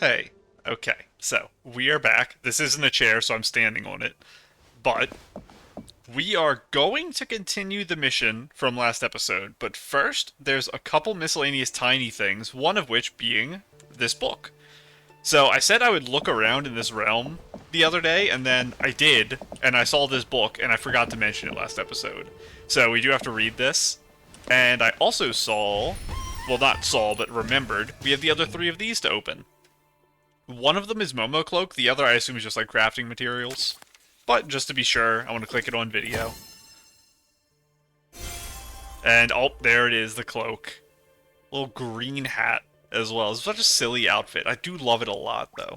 Hey, okay, so we are back. This isn't a chair, so I'm standing on it. But we are going to continue the mission from last episode. But first, there's a couple miscellaneous tiny things, one of which being this book. So I said I would look around in this realm the other day, and then I did, and I saw this book, and I forgot to mention it last episode. So we do have to read this. And I also saw, well, not saw, but remembered, we have the other three of these to open. One of them is Momo Cloak, the other I assume is just like crafting materials. But just to be sure, I want to click it on video. And oh, there it is, the cloak. Little green hat as well. It's such a silly outfit. I do love it a lot though.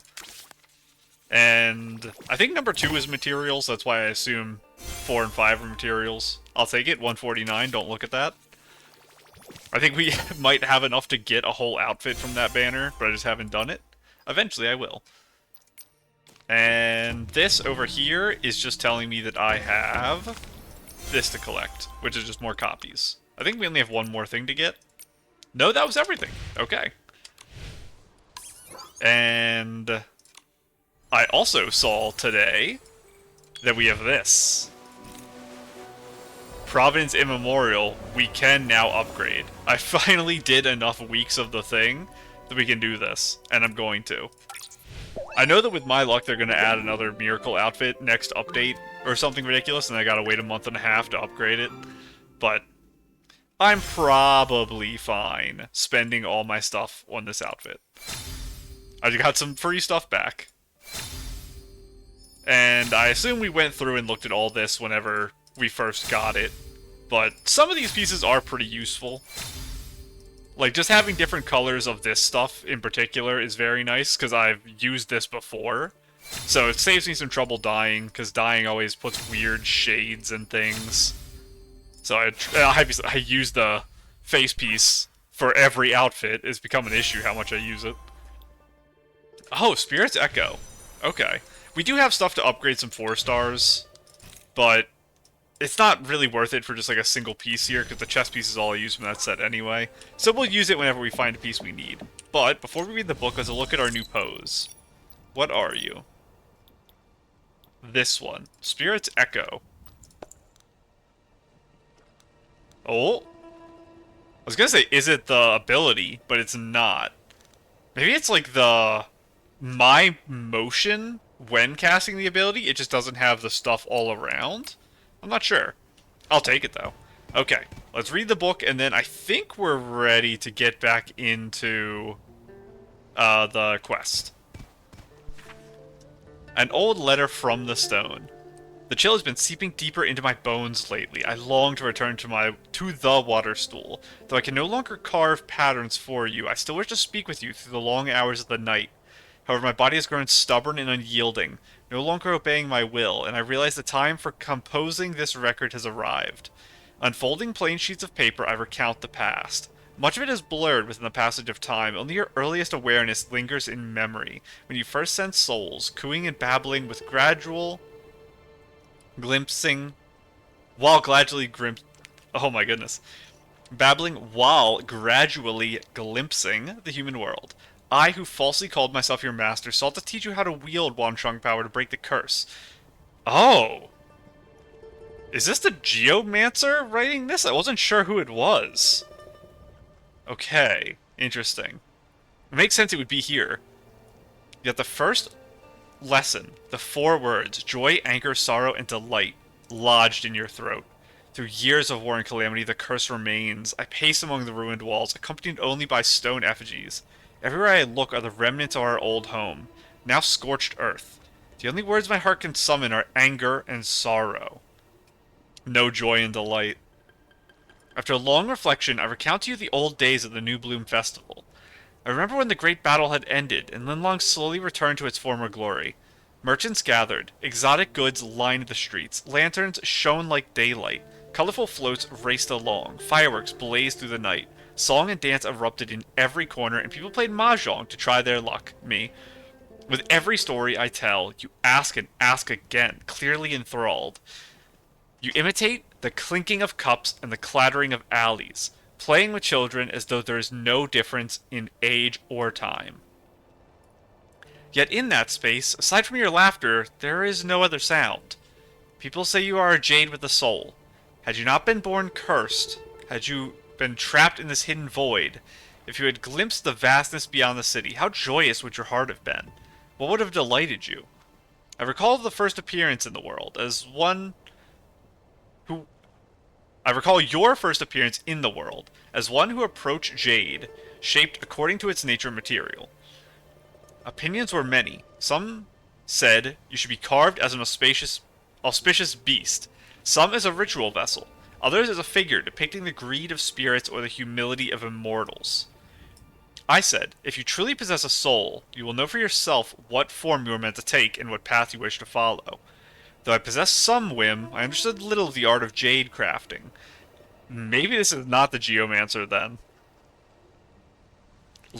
And I think number 2 is materials, that's why I assume 4 and 5 are materials. I'll take it, 149, don't look at that. I think we might have enough to get a whole outfit from that banner, but I just haven't done it. Eventually I will. And this over here is just telling me that I have this to collect, which is just more copies. I think we only have one more thing to get. No, that was everything. Okay. And I also saw today that we have this. Providence Immemorial, we can now upgrade. I finally did enough weeks of the thing that we can do this, and I'm going to. I know that with my luck, they're going to add another miracle outfit next update or something ridiculous, and I gotta wait a month and a half to upgrade it. But I'm probably fine spending all my stuff on this outfit. I got some free stuff back. And I assume we went through and looked at all this whenever we first got it. But some of these pieces are pretty useful. Like, just having different colors of this stuff in particular is very nice, because I've used this before. So it saves me some trouble dyeing, because dyeing always puts weird shades and things. So I use the face piece for every outfit. It's become an issue how much I use it. Oh, Spirit's Echo. Okay. We do have stuff to upgrade some 4 stars, but it's not really worth it for just like a single piece here, because the chest piece is all I use from that set anyway. So we'll use it whenever we find a piece we need. But before we read the book, let's look at our new pose. What are you? This one. Spirit's Echo. Oh? I was gonna say, is it the ability, but it's not. Maybe it's like my motion when casting the ability, it just doesn't have the stuff all around? I'm not sure. I'll take it, though. Okay, let's read the book, and then I think we're ready to get back into the quest. An old letter from the stone. The chill has been seeping deeper into my bones lately. I long to return to the water stool. Though I can no longer carve patterns for you, I still wish to speak with you through the long hours of the night. However, my body has grown stubborn and unyielding, no longer obeying my will, and I realize the time for composing this record has arrived. Unfolding plain sheets of paper, I recount the past. Much of it is blurred within the passage of time. Only your earliest awareness lingers in memory, when you first sent souls, cooing and babbling with gradual glimpsing, while gradually oh my goodness. Babbling while gradually glimpsing the human world. I, who falsely called myself your master, sought to teach you how to wield Wansheng power to break the curse. Oh! Is this the Geomancer writing this? I wasn't sure who it was. Okay, interesting. It makes sense it would be here. Yet the first lesson, the 4 words, joy, anger, sorrow, and delight, lodged in your throat. Through years of war and calamity, the curse remains. I pace among the ruined walls, accompanied only by stone effigies. Everywhere I look are the remnants of our old home, now scorched earth. The only words my heart can summon are anger and sorrow. No joy and delight. After long reflection, I recount to you the old days of the New Bloom Festival. I remember when the great battle had ended, and Linlong slowly returned to its former glory. Merchants gathered, exotic goods lined the streets, lanterns shone like daylight, colorful floats raced along, fireworks blazed through the night, song and dance erupted in every corner, and people played mahjong to try their luck, me. With every story I tell, you ask and ask again, clearly enthralled. You imitate the clinking of cups and the clattering of alleys, playing with children as though there is no difference in age or time. Yet in that space, aside from your laughter, there is no other sound. People say you are a jade with a soul. Had you not been born cursed, had you been trapped in this hidden void, if you had glimpsed the vastness beyond the city, how joyous would your heart have been? What would have delighted you? I recall the first appearance in the world as one who... I recall your first appearance in the world as one who approached Jade, shaped according to its nature and material. Opinions were many. Some said you should be carved as an auspicious beast, some as a ritual vessel, others as a figure depicting the greed of spirits or the humility of immortals. I said, if you truly possess a soul, you will know for yourself what form you are meant to take and what path you wish to follow. Though I possessed some whim, I understood little of the art of jade crafting. Maybe this is not the Geomancer then.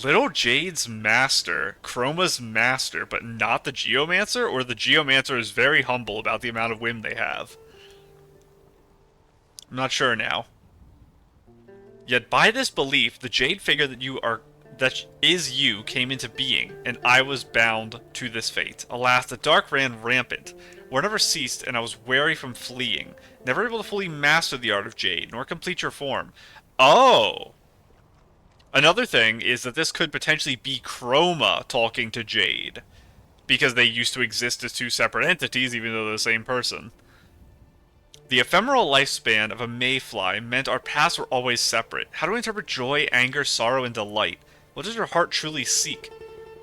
Little Jade's master, Chroma's master, but not the Geomancer? Or the Geomancer is very humble about the amount of whim they have? I'm not sure now. Yet by this belief, the jade figure that is you came into being, and I was bound to this fate. Alas, the dark ran rampant. War never ceased, and I was wary from fleeing, never able to fully master the art of jade, nor complete your form. Oh! Another thing is that this could potentially be Chroma talking to Jade, because they used to exist as two separate entities, even though they're the same person. The ephemeral lifespan of a mayfly meant our paths were always separate. How to interpret joy, anger, sorrow, and delight? What does your heart truly seek?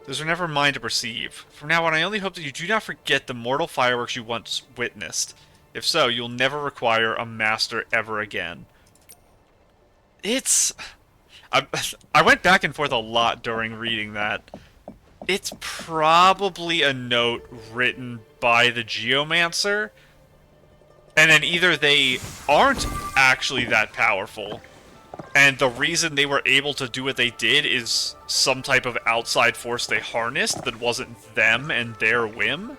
Those are never mine to perceive. From now on, I only hope that you do not forget the mortal fireworks you once witnessed. If so, you'll never require a master ever again. I went back and forth a lot during reading that. It's probably a note written by the Geomancer, and then either they aren't actually that powerful, and the reason they were able to do what they did is some type of outside force they harnessed that wasn't them and their whim,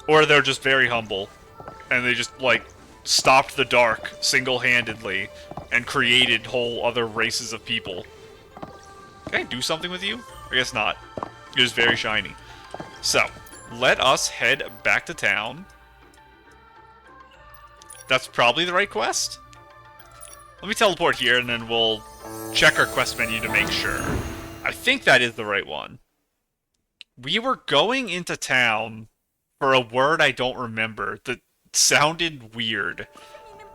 or they're just very humble, and they just, like, stopped the dark single-handedly and created whole other races of people. Can I do something with you? I guess not. It is very shiny. So, let us head back to town. That's probably the right quest? Let me teleport here and then we'll check our quest menu to make sure. I think that is the right one. We were going into town for a word I don't remember that sounded weird.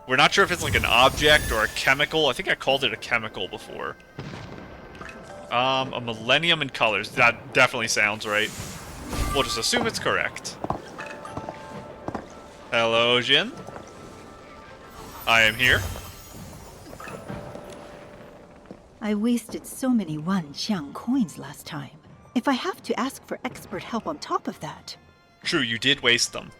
We're not sure if it's like an object or a chemical. I think I called it a chemical before. A Millennium in colors. That definitely sounds right. We'll just assume it's correct. Hello, Jin. I am here. I wasted so many Wanqiang coins last time. If I have to ask for expert help on top of that... True, you did waste them.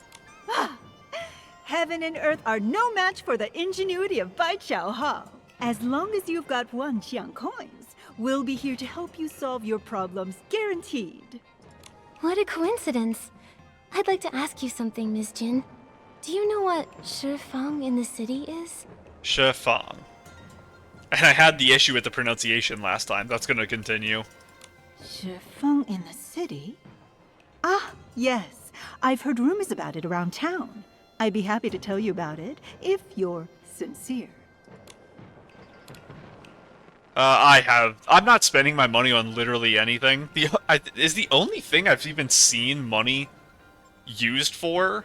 Heaven and earth are no match for the ingenuity of Bai Chao Hao. As long as you've got Wanqiang coins, we'll be here to help you solve your problems, guaranteed. What a coincidence. I'd like to ask you something, Miss Jin. Do you know what Shifang in the city is? Shifang. And I had the issue with the pronunciation last time. That's going to continue. Shifang in the city? Ah, yes. I've heard rumors about it around town. I'd be happy to tell you about it, if you're sincere. I'm not spending my money on literally anything. Is the only thing I've even seen money used for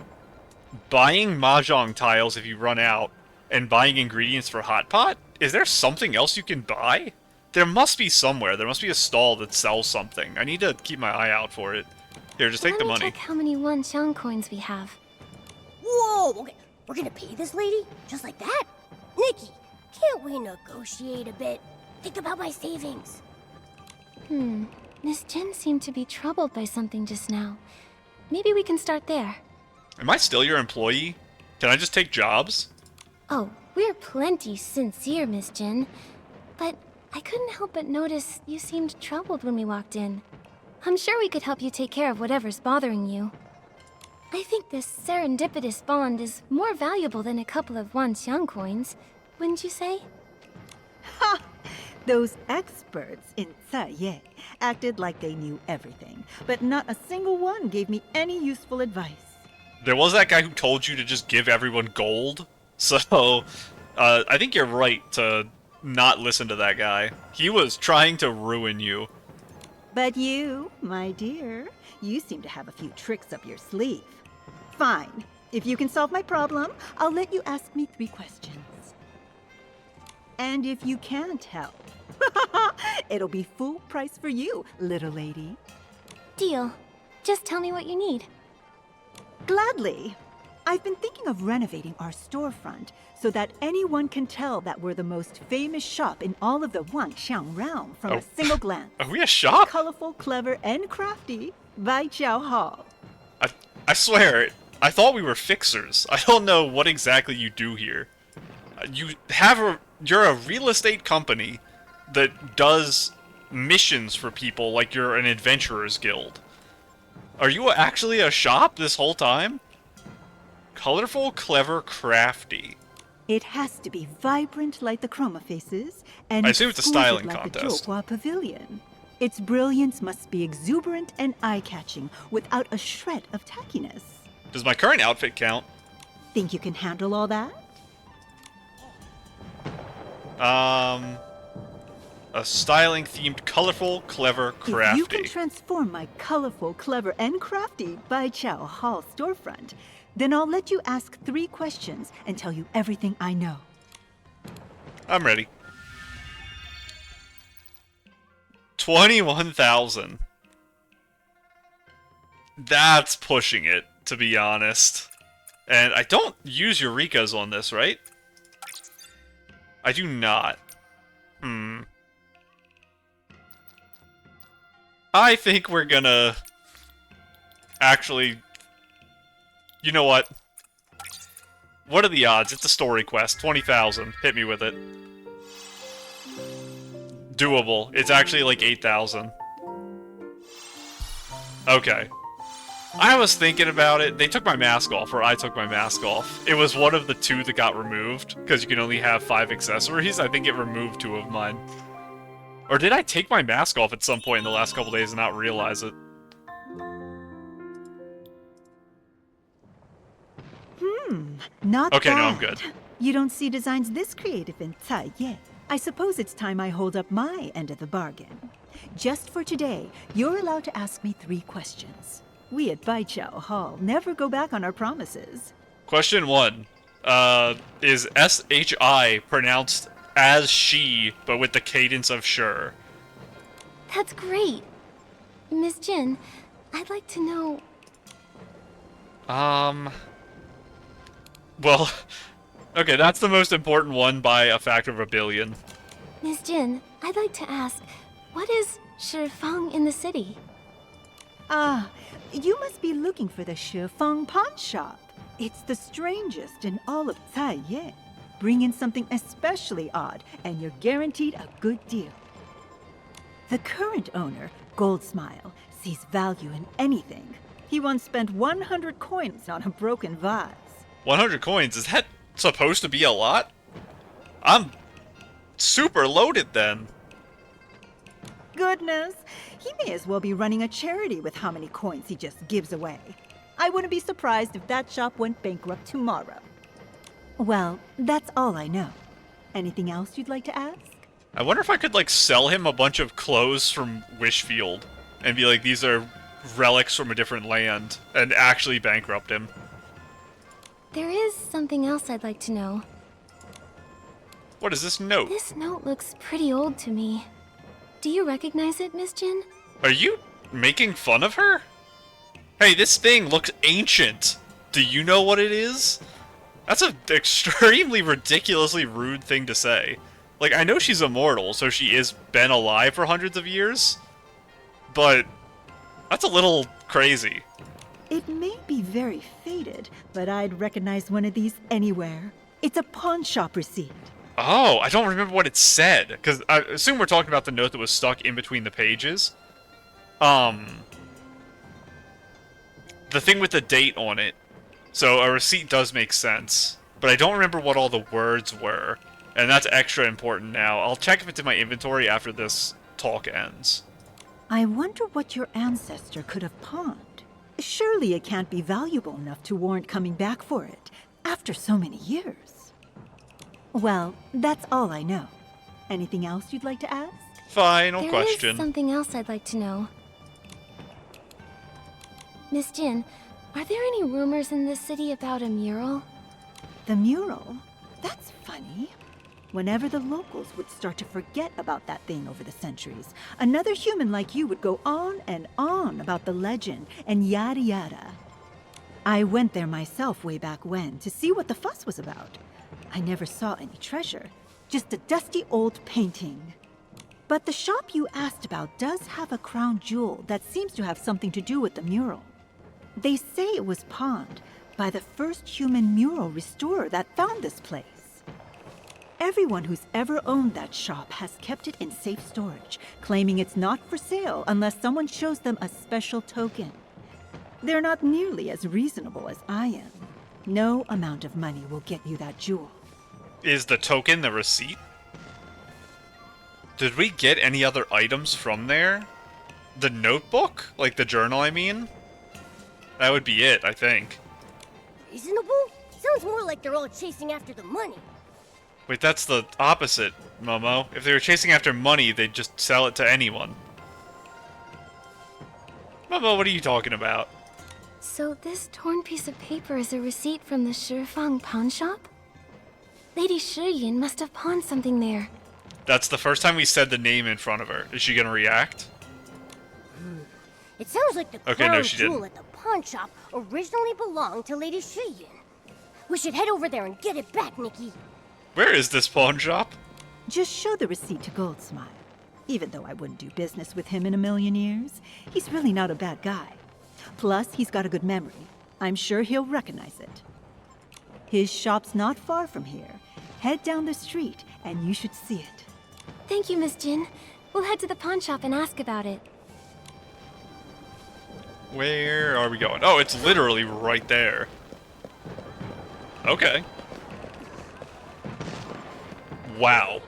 buying mahjong tiles if you run out, and buying ingredients for hot pot? Is there something else you can buy? There must be somewhere. There must be a stall that sells something. I need to keep my eye out for it. Here, just take the money. Let me check how many Wanqiang coins we have. Whoa, okay, we're gonna pay this lady? Just like that? Nikki, can't we negotiate a bit? Think about my savings. Miss Jin seemed to be troubled by something just now. Maybe we can start there. Am I still your employee? Can I just take jobs? Oh, we're plenty sincere, Miss Jin. But I couldn't help but notice you seemed troubled when we walked in. I'm sure we could help you take care of whatever's bothering you. I think this serendipitous bond is more valuable than a couple of Wanqiang coins, wouldn't you say? Ha! Those experts in Ye acted like they knew everything, but not a single one gave me any useful advice. There was that guy who told you to just give everyone gold. So, I think you're right to not listen to that guy. He was trying to ruin you. But you, my dear, you seem to have a few tricks up your sleeve. Fine. If you can solve my problem, I'll let you ask me 3 questions. And if you can't help, it'll be full price for you, little lady. Deal. Just tell me what you need. Gladly. I've been thinking of renovating our storefront so that anyone can tell that we're the most famous shop in all of the Wangzhen realm from a single glance. Are we a shop? Colorful, clever, and crafty by Chao Hall. I swear, I thought we were fixers. I don't know what exactly you do here. You're a real estate company that does missions for people like you're an adventurer's guild. Are you actually a shop this whole time? Colorful, clever, crafty. It has to be vibrant like the chroma faces, and I assume it's a exquisite styling like contest. the Zhouhua Pavilion. Its brilliance must be exuberant and eye-catching, without a shred of tackiness. Does my current outfit count? Think you can handle all that? A styling-themed, colorful, clever, crafty. If you can transform my colorful, clever, and crafty by Chao Hall storefront, then I'll let you ask 3 questions and tell you everything I know. I'm ready. 21,000. That's pushing it, to be honest. And I don't use Eureka's on this, right? I do not. I think we're gonna... Actually... You know what? What are the odds? It's a story quest. 20,000. Hit me with it. Doable. It's actually like 8,000. Okay. I was thinking about it. They took my mask off, or I took my mask off. It was one of the 2 that got removed, because you can only have 5 accessories. I think it removed 2 of mine. Or did I take my mask off at some point in the last couple days and not realize it? Not Okay, bad. no, I'm good. You don't see designs this creative in Ye. I suppose it's time I hold up my end of the bargain. Just for today, you're allowed to ask me 3 questions. We at Baijiao Hall never go back on our promises. Question 1. Is S-H-I pronounced as she, but with the cadence of sure? That's great. Miss Jin, I'd like to know... Well, okay, that's the most important one by a factor of 1 billion. Miss Jin, I'd like to ask, what is Shifang in the city? Ah, you must be looking for the Shifang pawn shop. It's the strangest in all of Ye. Bring in something especially odd, and you're guaranteed a good deal. The current owner, Goldsmile, sees value in anything. He once spent 100 coins on a broken vase. 100 coins, is that supposed to be a lot? I'm super loaded then. Goodness, he may as well be running a charity with how many coins he just gives away. I wouldn't be surprised if that shop went bankrupt tomorrow. Well, that's all I know. Anything else you'd like to ask? I wonder if I could, like, sell him a bunch of clothes from Wishfield and be like, these are relics from a different land, and actually bankrupt him. There is something else I'd like to know. What is this note? This note looks pretty old to me. Do you recognize it, Miss Jin? Are you making fun of her? Hey, this thing looks ancient. Do you know what it is? That's an extremely ridiculously rude thing to say. Like, I know she's immortal, so she is been alive for hundreds of years, but that's a little crazy. It may be very faded, but I'd recognize one of these anywhere. It's a pawn shop receipt. Oh, I don't remember what it said, because I assume we're talking about the note that was stuck in between the pages. The thing with the date on it. So a receipt does make sense, but I don't remember what all the words were. And that's extra important now. I'll check if it's in my inventory after this talk ends. I wonder what your ancestor could have pawned. Surely it can't be valuable enough to warrant coming back for it, after so many years. Well, that's all I know. Anything else you'd like to ask? Final There question. is something else I'd like to know. Miss Jin, are there any rumors in this city about a mural? The mural? That's funny. Whenever the locals would start to forget about that thing over the centuries, another human like you would go on and on about the legend and yada yada. I went there myself way back when to see what the fuss was about. I never saw any treasure, just a dusty old painting. But the shop you asked about does have a crown jewel that seems to have something to do with the mural. They say it was pawned by the first human mural restorer that found this place. Everyone who's ever owned that shop has kept it in safe storage, claiming it's not for sale unless someone shows them a special token. They're not nearly as reasonable as I am. No amount of money will get you that jewel. Is the token the receipt? Did we get any other items from there? The notebook? Like the journal, I mean? That would be it, I think. Reasonable? Sounds more like they're all chasing after the money. Wait, that's the opposite, Momo. If they were chasing after money, they'd just sell it to anyone. Momo, what are you talking about? So this torn piece of paper is a receipt from the Shifang pawn shop? Lady Shiyin must have pawned something there. That's the first time we said the name in front of her. Is she gonna react? It sounds like the Okay, crown no, she jewel didn't. at the pawn shop originally belonged to Lady Shiyin. We should head over there and get it back, Nikki. Where is this pawn shop? Just show the receipt to Goldsmile. Even though I wouldn't do business with him in a million years, he's really not a bad guy. Plus, he's got a good memory. I'm sure he'll recognize it. His shop's not far from here. Head down the street, and you should see it. Thank you, Miss Jin. We'll head to the pawn shop and ask about it. Where are we going? Oh, it's literally right there. Okay. Wow.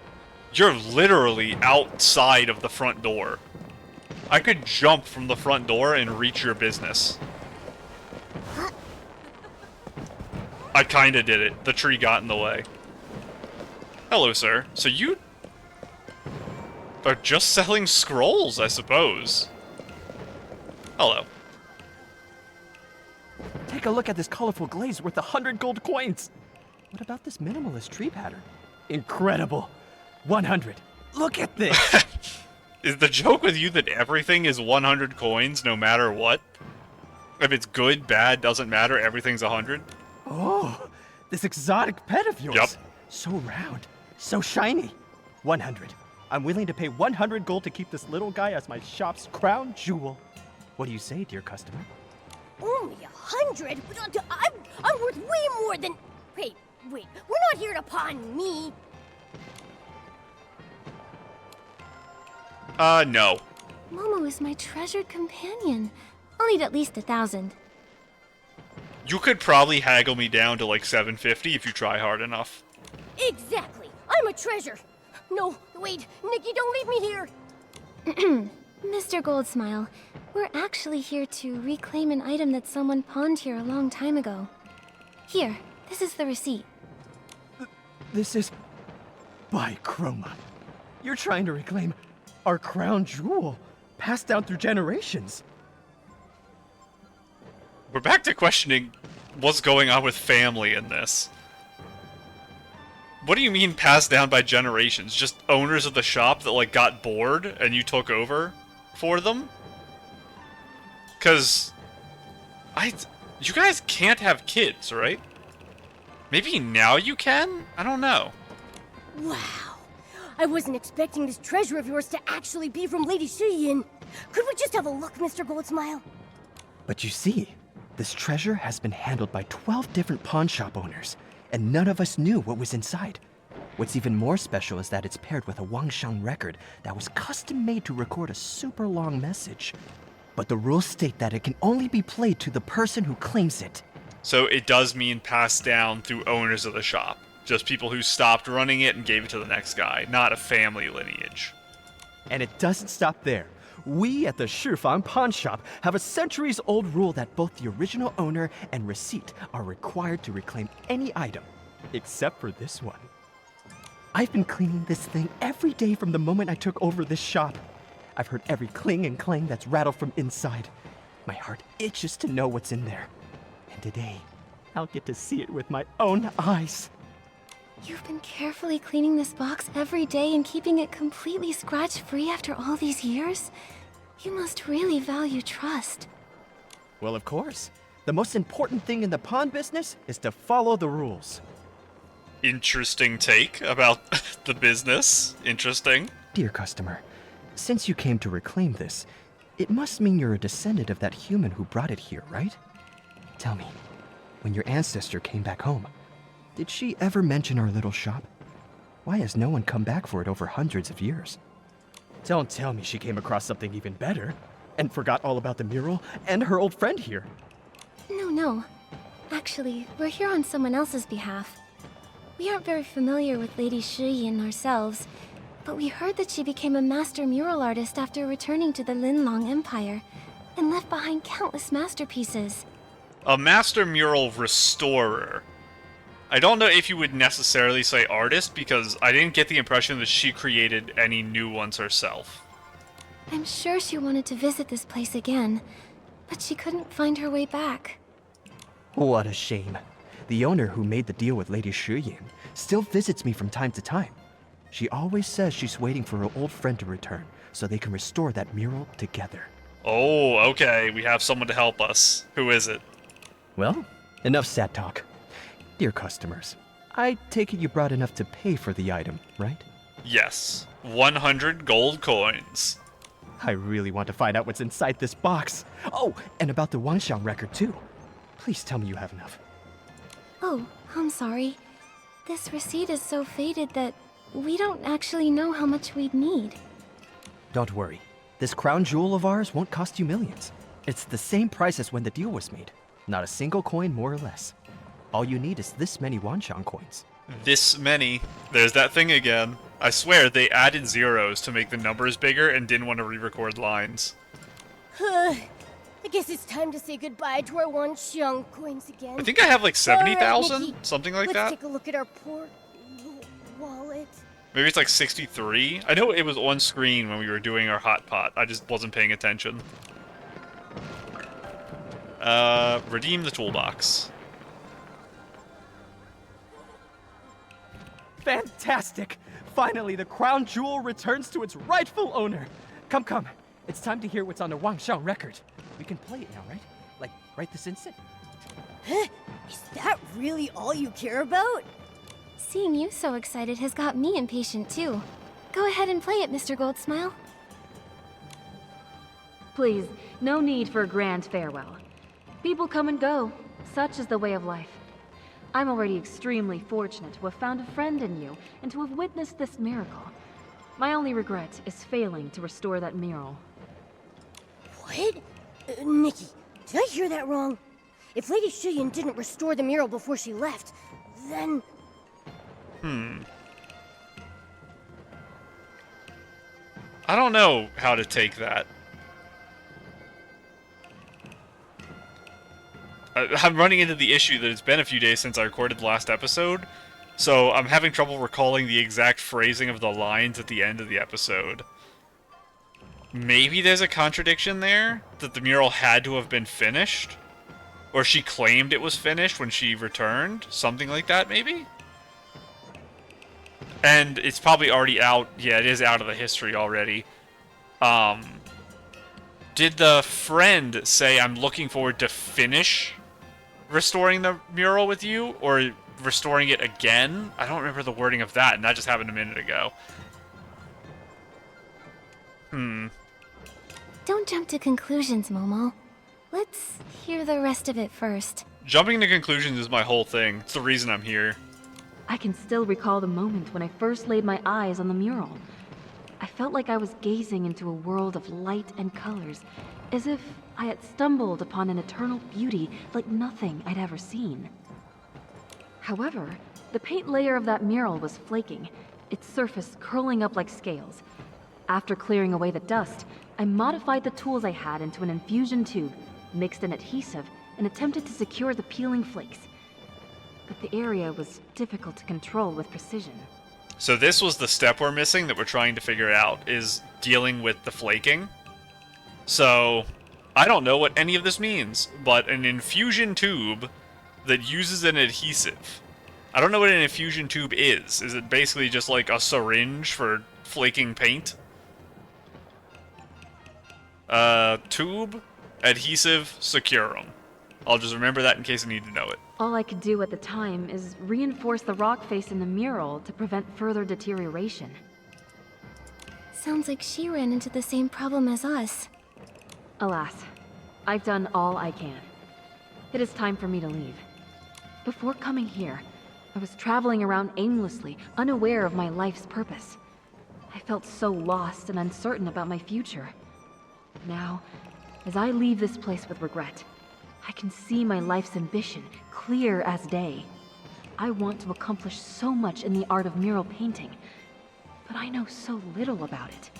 You're literally outside of the front door. I could jump from the front door and reach your business. I kinda did it. The tree got in the way. Hello, sir. So you are just selling scrolls, I suppose. Hello. Take a look at this colorful glaze worth 100 gold coins. What about this minimalist tree pattern? Incredible. 100. Look at this. Is the joke with you that everything is 100 coins no matter what? If it's good, bad, doesn't matter, everything's 100? Oh, this exotic pet of yours. Yup. So round, so shiny. 100. I'm willing to pay 100 gold to keep this little guy as my shop's crown jewel. What do you say, dear customer? Only 100? I'm worth way more than... Wait, we're not here to pawn me. No. Momo is my treasured companion. I'll need at least 1,000. You could probably haggle me down to like 750 if you try hard enough. Exactly. I'm a treasure. No, wait, Nikki, don't leave me here. Mr. Goldsmile, we're actually here to reclaim an item that someone pawned here a long time ago. Here, this is the receipt. This is... By Chroma. You're trying to reclaim our crown jewel, passed down through generations. We're back to questioning what's going on with family in this. What do you mean passed down by generations? Just owners of the shop that like got bored and you took over for them? Cause you guys can't have kids, right? Maybe now you can? I don't know. Wow. I wasn't expecting this treasure of yours to actually be from Lady Shiyin. Could we just have a look, Mr. Goldsmile? But you see, this treasure has been handled by 12 different pawn shop owners, and none of us knew what was inside. What's even more special is that it's paired with a Wangzhen record that was custom made to record a super long message. But the rules state that it can only be played to the person who claims it. So it does mean passed down through owners of the shop. Just people who stopped running it and gave it to the next guy, not a family lineage. And it doesn't stop there. We at the Shifang pawn shop have a centuries-old rule that both the original owner and receipt are required to reclaim any item, except for this one. I've been cleaning this thing every day from the moment I took over this shop. I've heard every cling and clang that's rattled from inside. My heart itches to know what's in there. And today, I'll get to see it with my own eyes. You've been carefully cleaning this box every day and keeping it completely scratch-free after all these years? You must really value trust. Well, of course. The most important thing in the pawn business is to follow the rules. Interesting take about the business. Interesting. Dear customer, since you came to reclaim this, it must mean you're a descendant of that human who brought it here, right? Tell me, when your ancestor came back home, did she ever mention our little shop? Why has no one come back for it over hundreds of years? Don't tell me she came across something even better and forgot all about the mural and her old friend here. No. Actually, we're here on someone else's behalf. We aren't very familiar with Lady Shiyin ourselves, but we heard that she became a master mural artist after returning to the Linlong Empire and left behind countless masterpieces. A master mural restorer. I don't know if you would necessarily say artist, because I didn't get the impression that she created any new ones herself. I'm sure she wanted to visit this place again, but she couldn't find her way back. What a shame. The owner who made the deal with Lady Shiyin still visits me from time to time. She always says she's waiting for her old friend to return so they can restore that mural together. Oh, okay. We have someone to help us. Who is it? Well, enough sad talk. Dear customers, I take it you brought enough to pay for the item, right? Yes. 100 gold coins. I really want to find out what's inside this box. Oh, and about the Wangzhen record too. Please tell me you have enough. Oh, I'm sorry. This receipt is so faded that we don't actually know how much we'd need. Don't worry. This crown jewel of ours won't cost you millions. It's the same price as when the deal was made. Not a single coin more or less. All you need is this many Wangzhen coins. This many. There's that thing again. I swear they added zeros to make the numbers bigger and didn't want to re-record lines. I guess it's time to say goodbye to our Wangzhen coins again. I think I have like 70,000? Alright, Nikki, Something like let's that? take a look at our poor wallet. Maybe it's like 63? I know it was on screen when we were doing our hot pot. I just wasn't paying attention. Redeem the toolbox. Fantastic! Finally, the crown jewel returns to its rightful owner. Come. It's time to hear what's on the Wangzhen record. We can play it now, right? Like, right this instant? Huh? Is that really all you care about? Seeing you so excited has got me impatient too. Go ahead and play it, Mr. Goldsmile. Please, no need for a grand farewell. People come and go. Such is the way of life. I'm already extremely fortunate to have found a friend in you and to have witnessed this miracle. My only regret is failing to restore that mural. What? Nikki, did I hear that wrong? If Lady Shiyin didn't restore the mural before she left, then... I don't know how to take that. I'm running into the issue that it's been a few days since I recorded the last episode, so I'm having trouble recalling the exact phrasing of the lines at the end of the episode. Maybe there's a contradiction there? That the mural had to have been finished? Or she claimed it was finished when she returned? Something like that, maybe? And it's probably already out. Yeah, it is out of the history already. Did the friend say, I'm looking forward to finish restoring the mural with you? Or restoring it again? I don't remember the wording of that, and that just happened a minute ago. Don't jump to conclusions, Momo. Let's hear the rest of it first. Jumping to conclusions is my whole thing. It's the reason I'm here. I can still recall the moment when I first laid my eyes on the mural. I felt like I was gazing into a world of light and colors, as if I had stumbled upon an eternal beauty like nothing I'd ever seen. However, The paint layer of that mural was flaking, its surface curling up like scales. After clearing away the dust, I modified the tools I had into an infusion tube, mixed an adhesive, and attempted to secure the peeling flakes. But the area was difficult to control with precision. So this was the step we're missing that we're trying to figure out, is dealing with the flaking. So, I don't know what any of this means, but an infusion tube that uses an adhesive. I don't know what an infusion tube is. Is it basically just like a syringe for flaking paint? Tube, adhesive, securum. I'll just remember that in case I need to know it. All I could do at the time is reinforce the rock face in the mural to prevent further deterioration. Sounds like she ran into the same problem as us. Alas, I've done all I can. It is time for me to leave. Before coming here, I was traveling around aimlessly, unaware of my life's purpose. I felt so lost and uncertain about my future. Now, as I leave this place with regret, I can see my life's ambition clear as day. I want to accomplish so much in the art of mural painting, but I know so little about it.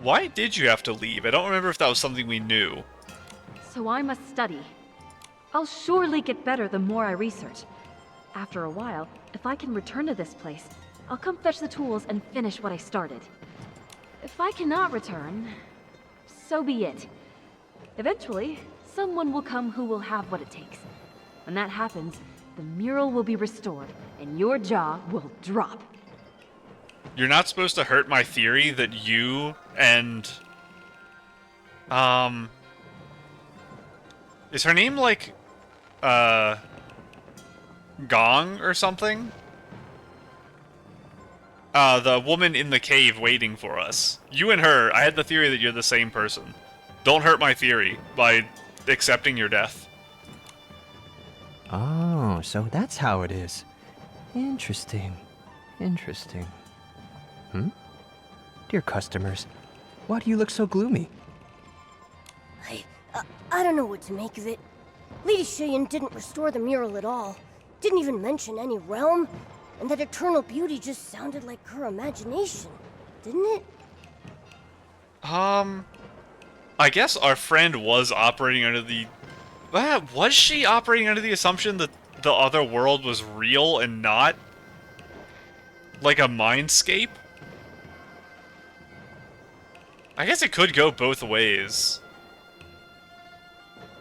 Why did you have to leave? I don't remember if that was something we knew. So I must study. I'll surely get better the more I research. After a while, if I can return to this place, I'll come fetch the tools and finish what I started. If I cannot return, so be it. Eventually, someone will come who will have what it takes. When that happens, the mural will be restored, and your jaw will drop. You're not supposed to hurt my theory that you and... Is her name like... Gong or something? The woman in the cave waiting for us. You and her, I had the theory that you're the same person. Don't hurt my theory by accepting your death. Oh, so that's how it is. Interesting. Interesting. Dear customers, why do you look so gloomy? I don't know what to make of it. Lady Shifang didn't restore the mural at all. Didn't even mention any realm. And that eternal beauty just sounded like her imagination, didn't it? I guess our friend was operating under the... was she operating under the assumption that the other world was real and not like a mindscape? I guess it could go both ways.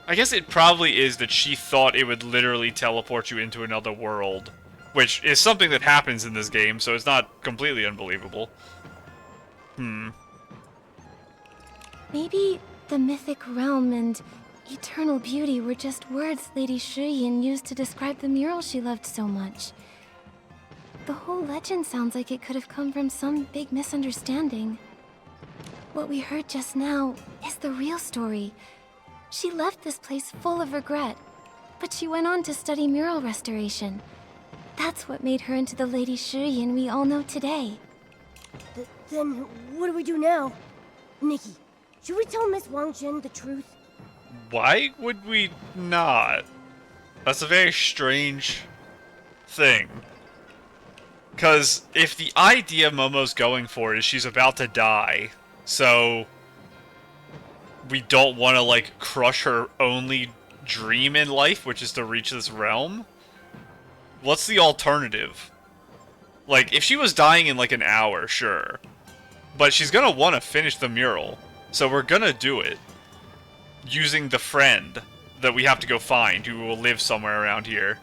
I guess it probably is that she thought it would literally teleport you into another world, which is something that happens in this game, so it's not completely unbelievable. Maybe the Mythic Realm and eternal beauty were just words Lady Shifang used to describe the mural she loved so much. The whole legend sounds like it could have come from some big misunderstanding. What we heard just now is the real story. She left this place full of regret, but she went on to study mural restoration. That's what made her into the Lady Shifang we all know today. Then what do we do now? Nikki, should we tell Miss Wangzhen the truth? Why would we not? That's a very strange thing. Because if the idea Momo's going for is she's about to die, so we don't want to, like, crush her only dream in life, which is to reach this realm, what's the alternative? Like, if she was dying in, like, an hour, sure. But she's gonna want to finish the mural, so we're gonna do it. Using the friend that we have to go find, who will live somewhere around here.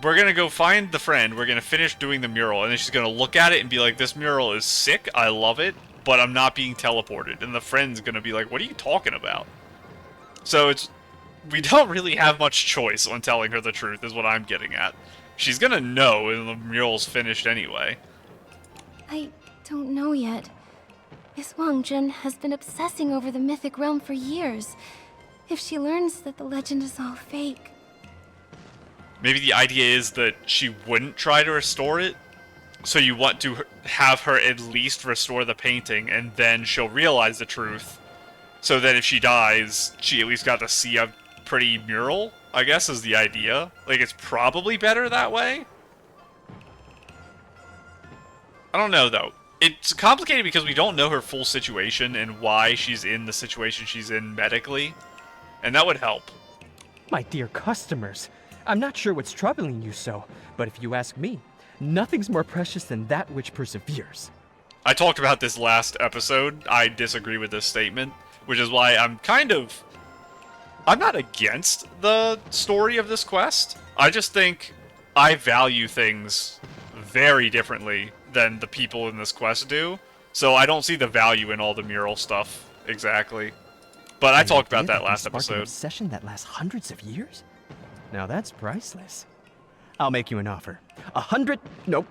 We're gonna go find the friend, we're gonna finish doing the mural, and then she's gonna look at it and be like, this mural is sick, I love it, but I'm not being teleported. And the friend's gonna be like, what are you talking about? So it's... we don't really have much choice when telling her the truth, is what I'm getting at. She's gonna know when the mural's finished anyway. I don't know yet. Miss Wangzhen has been obsessing over the Mythic Realm for years. If she learns that the legend is all fake... Maybe the idea is that she wouldn't try to restore it, so you want to have her at least restore the painting, and then she'll realize the truth, so that if she dies, she at least got to see a pretty mural, I guess is the idea. Like, it's probably better that way? I don't know, though. It's complicated because we don't know her full situation and why she's in the situation she's in medically. And that would help. My dear customers, I'm not sure what's troubling you so, but if you ask me, nothing's more precious than that which perseveres. I talked about this last episode. I disagree with this statement, which is why I'm not against the story of this quest. I just think I value things very differently than the people in this quest do. So I don't see the value in all the mural stuff exactly. But I talked about that last An episode. obsession that lasts hundreds of years? Now that's priceless. I'll make you an offer. 100, nope,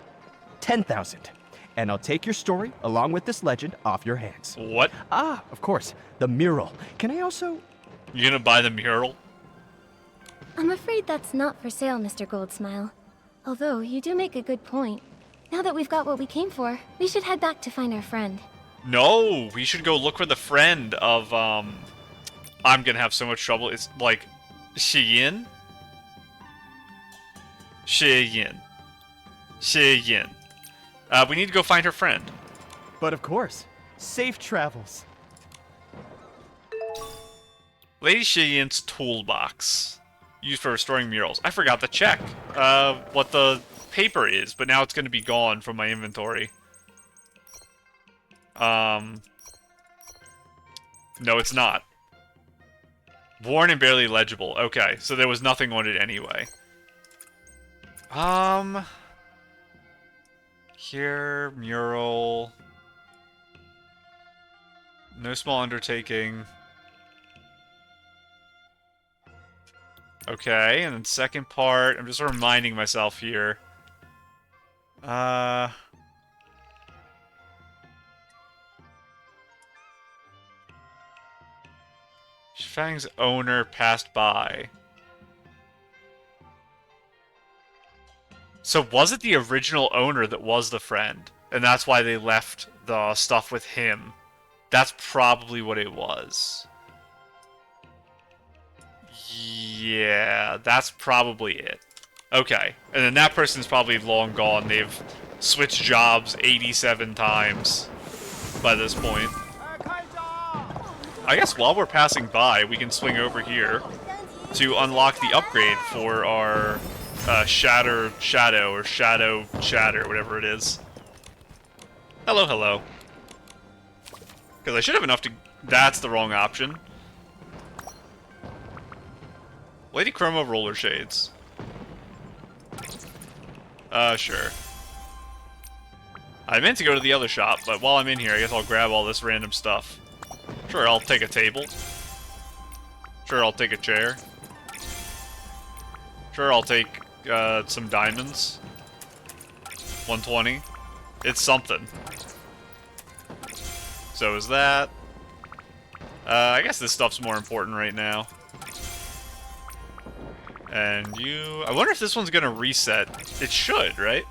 10,000. And I'll take your story, along with this legend, off your hands. What? Ah, of course, the mural. Can I also... You gonna buy the mural? I'm afraid that's not for sale, Mr. Goldsmile. Although, you do make a good point. Now that we've got what we came for, we should head back to find our friend. No, we should go look for the friend of, I'm gonna have so much trouble. It's like, Shiyin? Shiyin. Shiyin. We need to go find her friend. But of course, safe travels. Lady Shiyin's toolbox. Used for restoring murals. I forgot to check what the paper is, but now it's going to be gone from my inventory. No, it's not. Worn and barely legible. Okay, so there was nothing on it anyway. Here, mural. No small undertaking. Okay, and then second part, I'm just reminding myself here. Shifang's owner passed by. So was it the original owner that was the friend? And that's why they left the stuff with him? That's probably what it was. Yeah, that's probably it. Okay, and then that person's probably long gone. They've switched jobs 87 times by this point. I guess while we're passing by, we can swing over here to unlock the upgrade for our Shadow, whatever it is. Hello, hello. Because I should have enough to... That's the wrong option. Lady Chroma roller shades. Sure. I meant to go to the other shop, but while I'm in here, I guess I'll grab all this random stuff. Sure, I'll take a table. Sure, I'll take a chair. Sure, I'll take, some diamonds. 120. It's something. So is that. I guess this stuff's more important right now. And you... I wonder if this one's gonna reset. It should, right?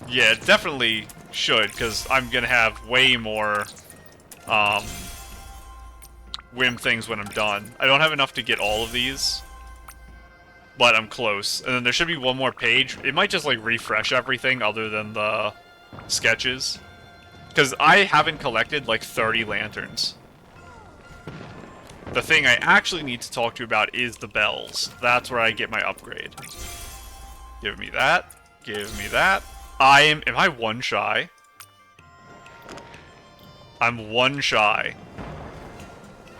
Yeah, it definitely should, because I'm gonna have way more, whim things when I'm done. I don't have enough to get all of these, but I'm close. And then there should be one more page. It might just, like, refresh everything other than the sketches. Because I haven't collected, like, 30 lanterns. The thing I actually need to talk to you about is the bells. That's where I get my upgrade. Give me that. Give me that. Am I one shy? I'm one shy.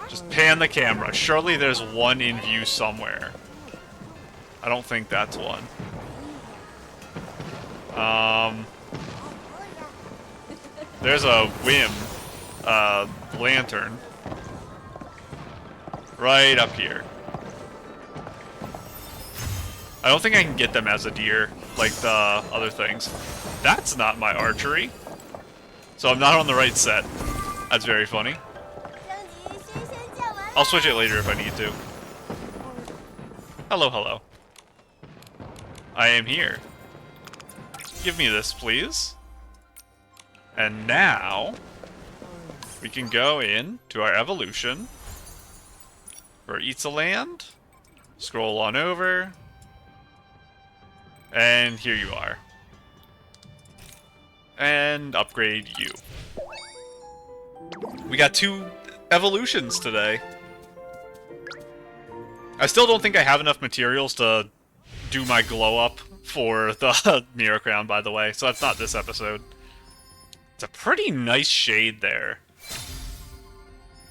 Just pan the camera. Surely there's one in view somewhere. I don't think that's one. There's a whim, lantern. Right up here. I don't think I can get them as a deer, like the other things. That's not my archery. So I'm not on the right set. That's very funny. I'll switch it later if I need to. Hello, hello. I am here. Give me this, please. And now, we can go in to our evolution. For Itzaland. Scroll on over. And here you are. And upgrade you. We got 2 evolutions today. I still don't think I have enough materials to do my glow up for the Mirror Crown, by the way, so that's not this episode. It's a pretty nice shade there.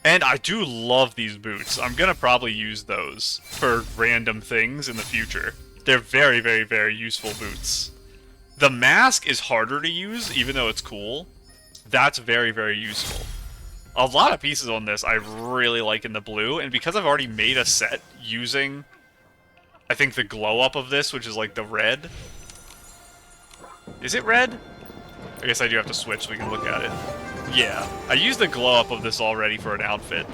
And I do love these boots. I'm gonna probably use those for random things in the future. They're very, very, very useful boots. The mask is harder to use, even though it's cool. That's very, very useful. A lot of pieces on this I really like in the blue, and because I've already made a set using, I think, the glow-up of this, which is like the red. Is it red? I guess I do have to switch so we can look at it. Yeah, I used the glow-up of this already for an outfit,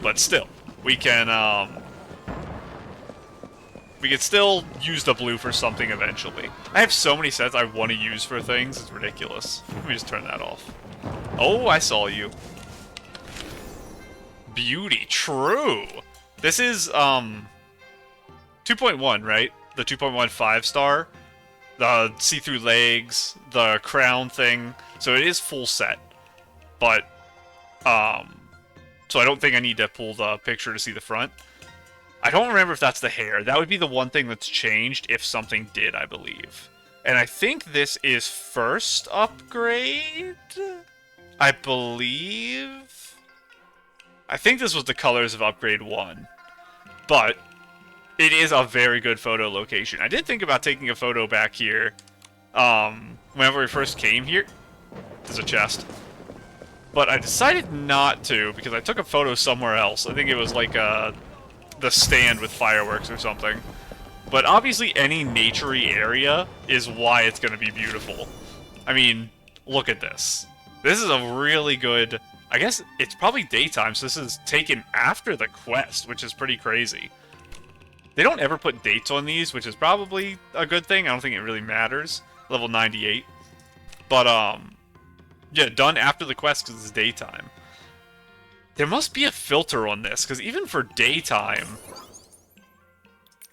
but still, we can still use the blue for something eventually. I have so many sets I want to use for things, it's ridiculous. Let me just turn that off. Oh, I saw you. Beauty, true! This is, 2.1, right? The 2.15 star? The see-through legs, the crown thing. So it is full set. But, so I don't think I need to pull the picture to see the front. I don't remember if that's the hair. That would be the one thing that's changed if something did, I believe. And I think this is first upgrade? I believe? I think this was the colors of upgrade 1. But it is a very good photo location. I did think about taking a photo back here. Whenever we first came here. There's a chest. But I decided not to because I took a photo somewhere else. I think it was like the stand with fireworks or something. But obviously any naturey area is why it's going to be beautiful. I mean, look at this. This is a really good... I guess it's probably daytime, so this is taken after the quest, which is pretty crazy. They don't ever put dates on these, which is probably a good thing. I don't think it really matters. Level 98. But, yeah, done after the quest because it's daytime. There must be a filter on this, because even for daytime,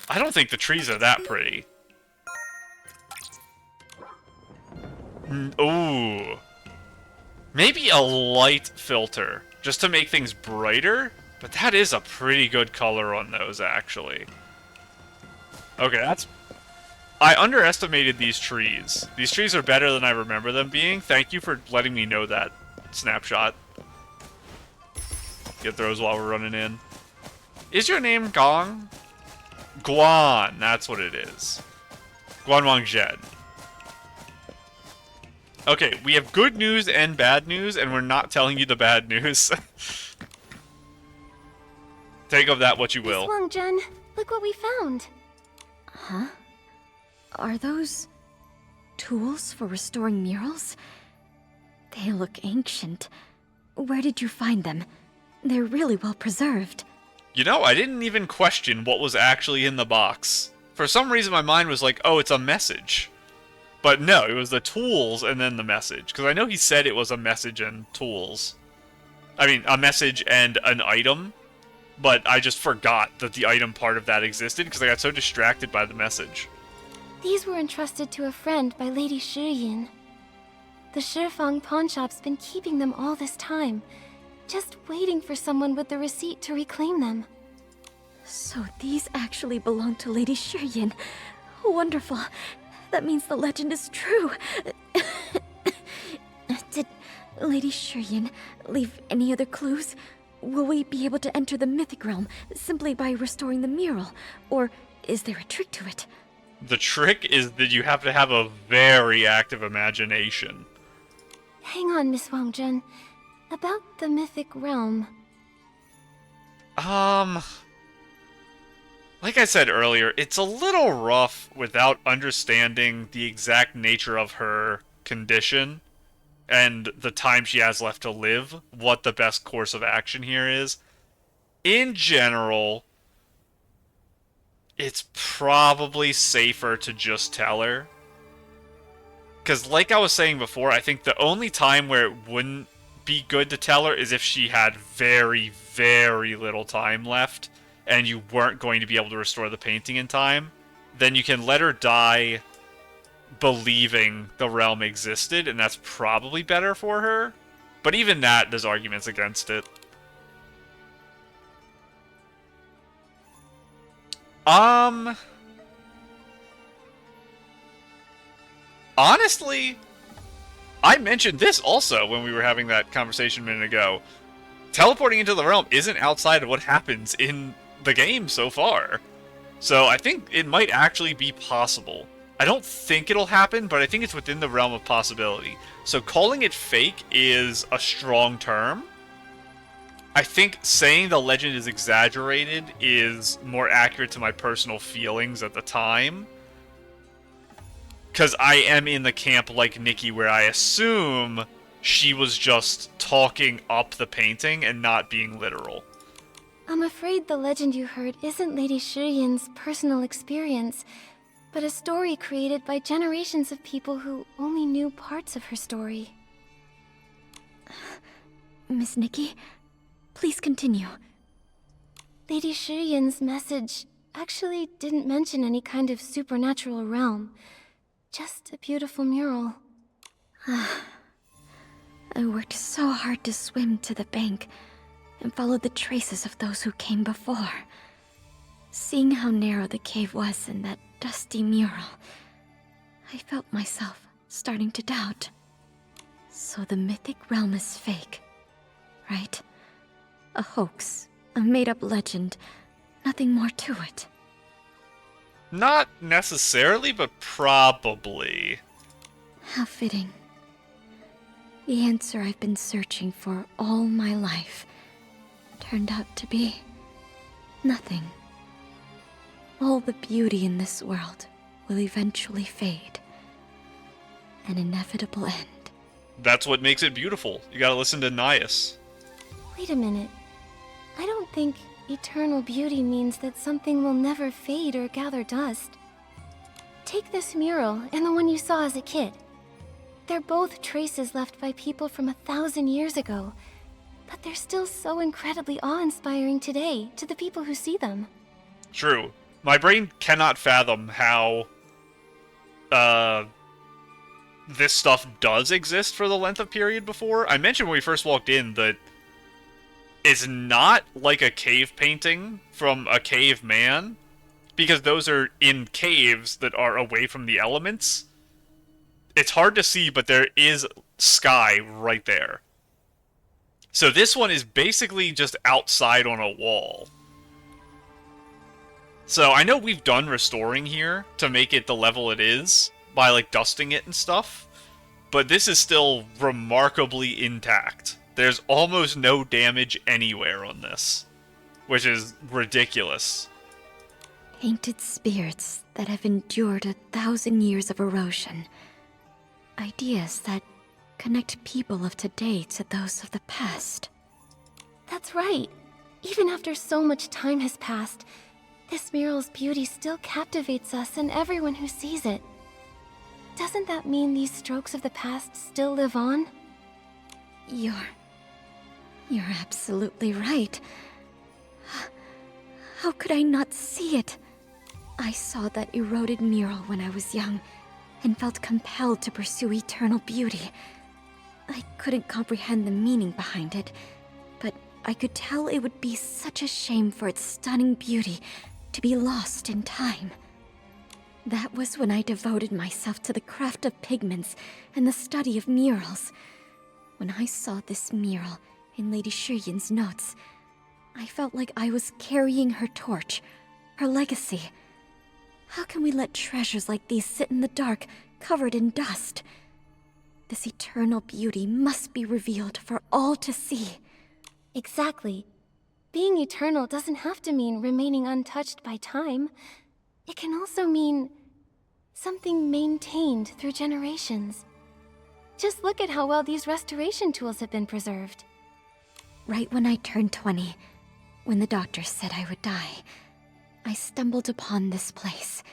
I don't think the trees are that pretty. Ooh. Maybe a light filter, just to make things brighter, but that is a pretty good color on those, actually. Okay, that's... I underestimated these trees. These trees are better than I remember them being. Thank you for letting me know that, Snapshot. Get those while we're running in. Is your name Gong? Guan, that's what it is. Guan Wangzhen. Okay, we have good news and bad news, and we're not telling you the bad news. Take of that what you will. Miss Wangzhen, look what we found. Huh? Are those tools for restoring murals? They look ancient. Where did you find them? They're really well preserved. You know, I didn't even question what was actually in the box. For some reason, my mind was like, oh, it's a message. But no, it was the tools and then the message. Because I know he said it was a message and tools. I mean, a message and an item. But I just forgot that the item part of that existed because I got so distracted by the message. These were entrusted to a friend by Lady Shiyin. The Shifang pawnshop's been keeping them all this time, just waiting for someone with the receipt to reclaim them. So these actually belong to Lady Shiyin. Wonderful. That means the legend is true. Did Lady Shiyin leave any other clues? Will we be able to enter the Mythic Realm simply by restoring the mural? Or is there a trick to it? The trick is that you have to have a very active imagination. Hang on, Miss Wangzhen. About the Mythic Realm. Like I said earlier, it's a little rough without understanding the exact nature of her condition and the time she has left to live, what the best course of action here is. In general, it's probably safer to just tell her. Because like I was saying before, I think the only time where it wouldn't be good to tell her is if she had very, very little time left and you weren't going to be able to restore the painting in time. Then you can let her die believing the realm existed, and that's probably better for her. But even that, there's arguments against it. Honestly, I mentioned this also when we were having that conversation a minute ago. Teleporting into the realm isn't outside of what happens in the game so far. So I think it might actually be possible. I don't think it'll happen, but I think it's within the realm of possibility. So calling it fake is a strong term. I think saying the legend is exaggerated is more accurate to my personal feelings at the time. Because I am in the camp like Nikki, where I assume she was just talking up the painting and not being literal. I'm afraid the legend you heard isn't Lady Shiyan's personal experience, but a story created by generations of people who only knew parts of her story. Miss Nikki, please continue. Lady Shiyan's message actually didn't mention any kind of supernatural realm, just a beautiful mural. I worked so hard to swim to the bank and follow the traces of those who came before. Seeing how narrow the cave was in that dusty mural, I felt myself starting to doubt. So the Mythic Realm is fake, right? A hoax, a made-up legend, nothing more to it. Not necessarily, but probably. How fitting. The answer I've been searching for all my life turned out to be nothing. All the beauty in this world will eventually fade. An inevitable end. That's what makes it beautiful. You gotta listen to Nias. Wait a minute. I don't think eternal beauty means that something will never fade or gather dust. Take this mural and the one you saw as a kid. They're both traces left by people from 1,000 years ago, but they're still so incredibly awe-inspiring today to the people who see them. True. My brain cannot fathom how this stuff does exist for the length of period before. I mentioned when we first walked in that it's not like a cave painting from a caveman, because those are in caves that are away from the elements. It's hard to see, but there is sky right there. So this one is basically just outside on a wall. So I know we've done restoring here to make it the level it is, by like dusting it and stuff, but this is still remarkably intact. There's almost no damage anywhere on this, which is ridiculous. Painted spirits that have endured 1,000 years of erosion. Ideas that connect people of today to those of the past. That's right. Even after so much time has passed, this mural's beauty still captivates us and everyone who sees it. Doesn't that mean these strokes of the past still live on? You're absolutely right. How could I not see it? I saw that eroded mural when I was young, and felt compelled to pursue eternal beauty. I couldn't comprehend the meaning behind it, but I could tell it would be such a shame for its stunning beauty to be lost in time. That was when I devoted myself to the craft of pigments and the study of murals. When I saw this mural in Lady Shiyan's notes, I felt like I was carrying her torch, her legacy. How can we let treasures like these sit in the dark, covered in dust? This eternal beauty must be revealed for all to see. Exactly. Being eternal doesn't have to mean remaining untouched by time. It can also mean something maintained through generations. Just look at how well these restoration tools have been preserved. Right when I turned 20, when the doctor said I would die, I stumbled upon this place.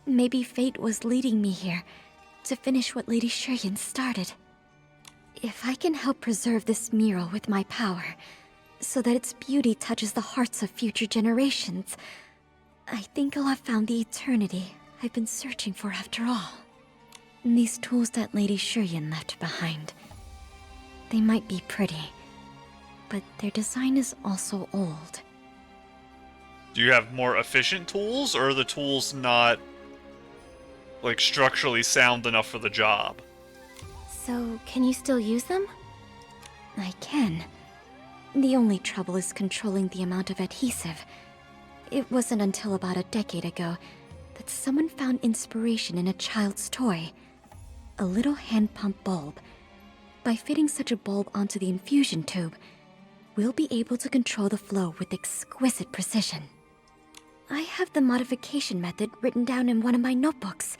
Maybe fate was leading me here to finish what Lady Shiyan started. If I can help preserve this mural with my power, so that its beauty touches the hearts of future generations, I think I'll have found the eternity I've been searching for after all. These tools that Lady Shurian left behind. They might be pretty, but their design is also old. Do you have more efficient tools, or are the tools not, like, structurally sound enough for the job? So, can you still use them? I can. The only trouble is controlling the amount of adhesive. It wasn't until about a decade ago that someone found inspiration in a child's toy. A little hand pump bulb. By fitting such a bulb onto the infusion tube, we'll be able to control the flow with exquisite precision. I have the modification method written down in one of my notebooks.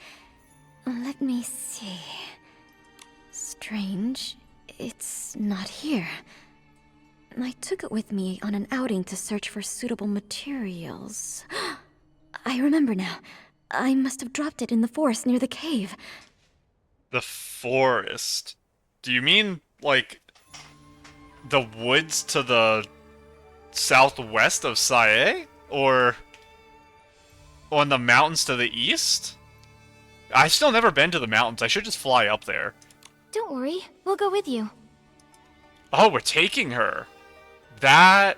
Let me see. Strange. It's not here. I took it with me on an outing to search for suitable materials. I remember now. I must have dropped it in the forest near the cave. The forest? Do you mean, like, the woods to the southwest of Sae? Or on the mountains to the east? I've still never been to the mountains. I should just fly up there. Don't worry, we'll go with you. Oh, we're taking her. That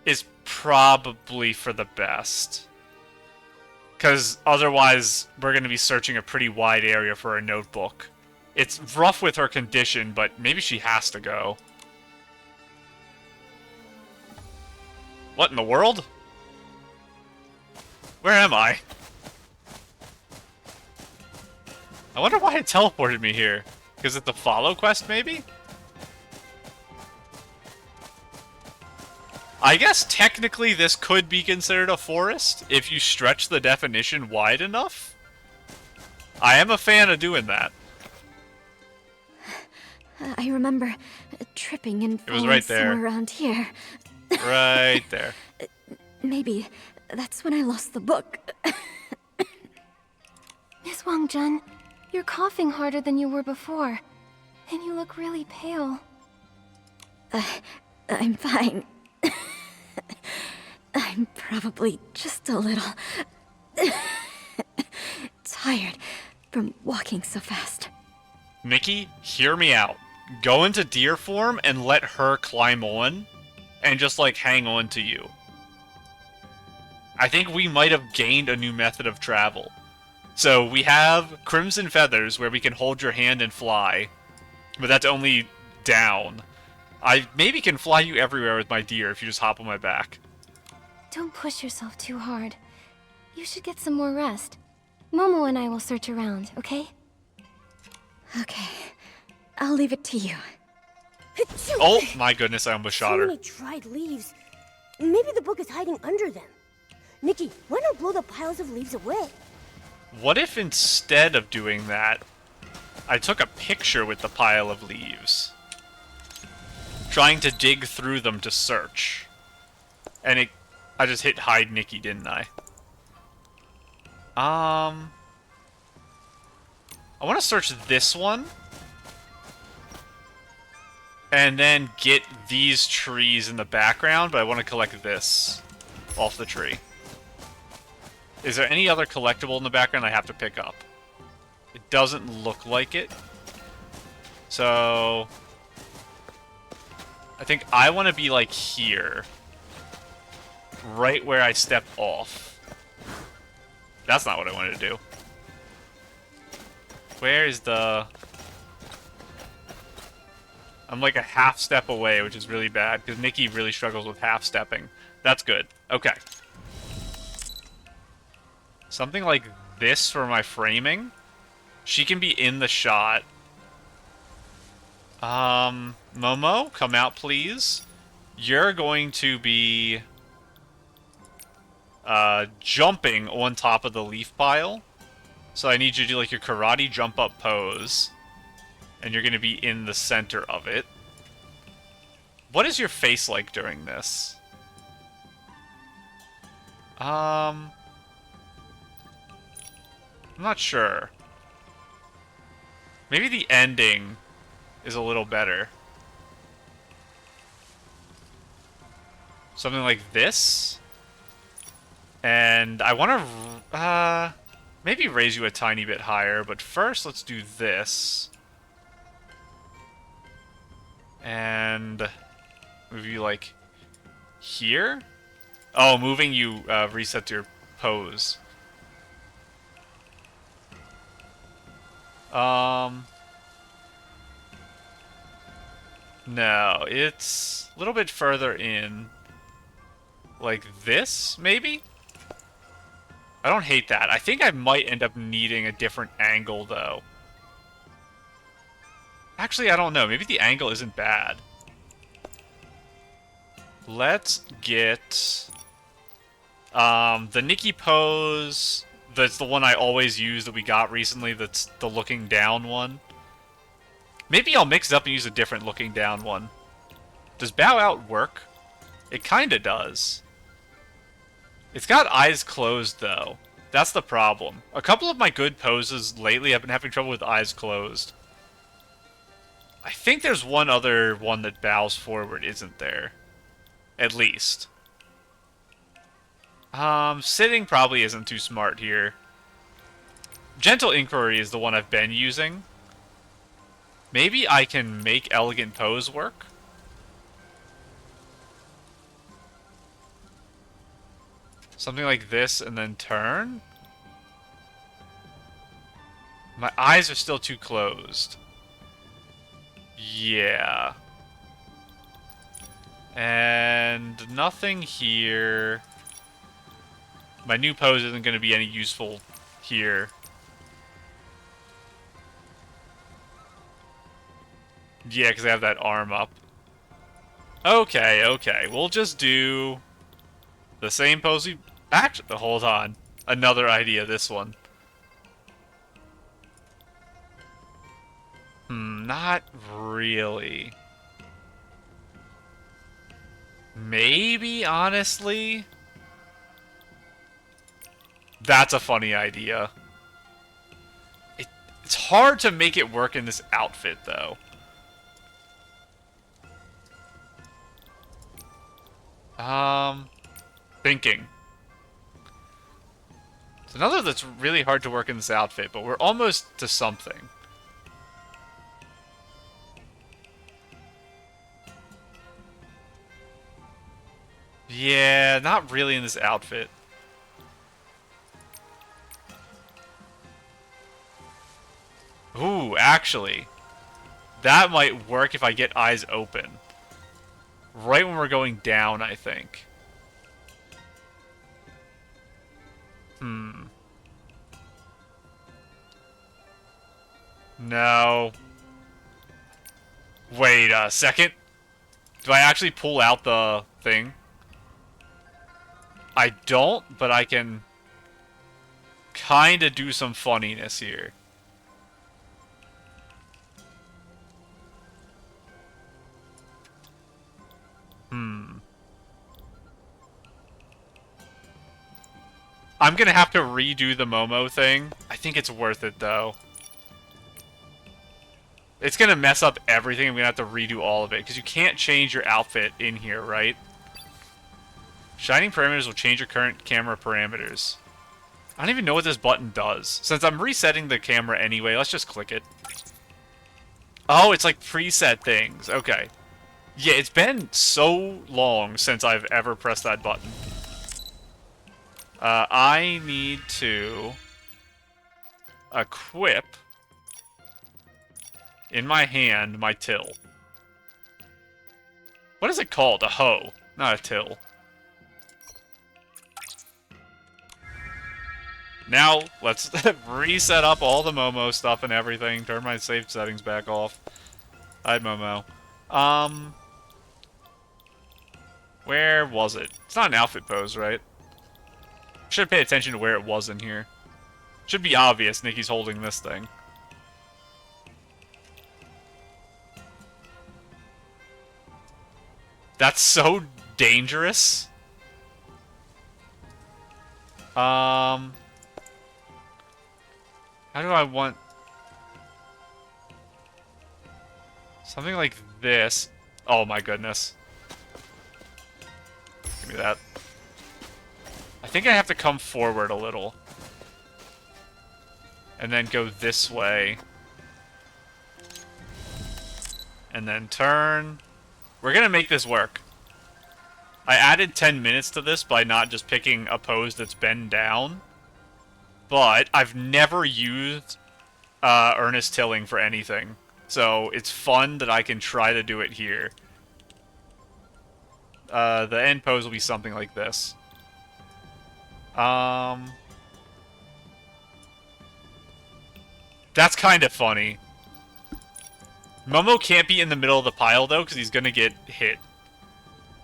is probably for the best. Because otherwise, we're going to be searching a pretty wide area for a notebook. It's rough with her condition, but maybe she has to go. What in the world? Where am I? I wonder why it teleported me here. Because it's the follow quest, maybe? I guess technically this could be considered a forest if you stretch the definition wide enough. I am a fan of doing that. I remember tripping and It was falling right there. somewhere around here. Right there. Maybe that's when I lost the book. Miss Wangzhen, you're coughing harder than you were before. And you look really pale. I'm fine. I'm probably just a little tired from walking so fast. Nikki, hear me out. Go into deer form and let her climb on and just, like, hang on to you. I think we might have gained a new method of travel. So we have Crimson Feathers, where we can hold your hand and fly, but that's only down. I maybe can fly you everywhere with my deer if you just hop on my back. Don't push yourself too hard. You should get some more rest. Momo and I will search around, okay? Okay, I'll leave it to you. Oh my goodness, I almost shot So her. many dried leaves. Maybe the book is hiding under them. Nikki, why not blow the piles of leaves away? What if instead of doing that, I took a picture with the pile of leaves? Trying to dig through them to search. And I just hit hide Nikki, didn't I? I want to search this one. And then get these trees in the background, but I want to collect this off the tree. Is there any other collectible in the background I have to pick up? It doesn't look like it. So I think I want to be like here. Right where I stepped off. That's not what I wanted to do. Where is the... I'm like a half step away, which is really bad, because Nikki really struggles with half stepping. That's good. Okay. Something like this for my framing. She can be in the shot. Momo, come out, please. You're going to be jumping on top of the leaf pile. So I need you to do like your karate jump up pose. And you're going to be in the center of it. What is your face like during this? I'm not sure. Maybe the ending is a little better. Something like this. And I want to... Maybe raise you a tiny bit higher, but first let's do this. And move you, like, here? Oh, moving you resets your pose. No, it's a little bit further in. Like this, maybe? I don't hate that. I think I might end up needing a different angle, though. Actually, I don't know. Maybe the angle isn't bad. Let's get the Nikki pose. That's the one I always use that we got recently. That's the looking down one. Maybe I'll mix it up and use a different looking down one. Does bow out work? It kinda does. It's got eyes closed, though. That's the problem. A couple of my good poses lately have been having trouble with eyes closed. I think there's one other one that bows forward, isn't there? At least. Sitting probably isn't too smart here. Gentle Inquiry is the one I've been using. Maybe I can make Elegant Pose work? Something like this and then turn? My eyes are still too closed. Yeah. And nothing here. My new pose isn't going to be any useful here. Yeah, because I have that arm up. Okay, okay. We'll just do the same pose we... Actually, hold on. Another idea, this one. Not really. Maybe, honestly? That's a funny idea. It's hard to make it work in this outfit, though. Thinking. It's another that's really hard to work in this outfit, but we're almost to something. Yeah, not really in this outfit. Ooh, actually. That might work if I get eyes open. Right when we're going down, I think. No. Wait a second. Do I actually pull out the thing? I don't, but I can kinda do some funniness here. I'm gonna have to redo the Momo thing. I think it's worth it, though. It's gonna mess up everything. I'm gonna have to redo all of it, because you can't change your outfit in here, right? Shining parameters will change your current camera parameters. I don't even know what this button does. Since I'm resetting the camera anyway, let's just click it. Oh, it's like preset things. Okay. Yeah, it's been so long since I've ever pressed that button. I need to equip in my hand my till. What is it called? A hoe, not a till. Now, let's reset up all the Momo stuff and everything. Turn my save settings back off. Hi, Momo. Where was it? It's not an outfit pose, right? Should pay attention to where it was in here. Should be obvious Nikki's holding this thing. That's so dangerous. How do I want... something like this. Oh my goodness. Give me that. I think I have to come forward a little. And then go this way. And then turn. We're gonna make this work. I added 10 minutes to this by not just picking a pose that's bend down. But I've never used earnest tilling for anything. So it's fun that I can try to do it here. The end pose will be something like this. That's kind of funny. Momo can't be in the middle of the pile, though, because he's going to get hit.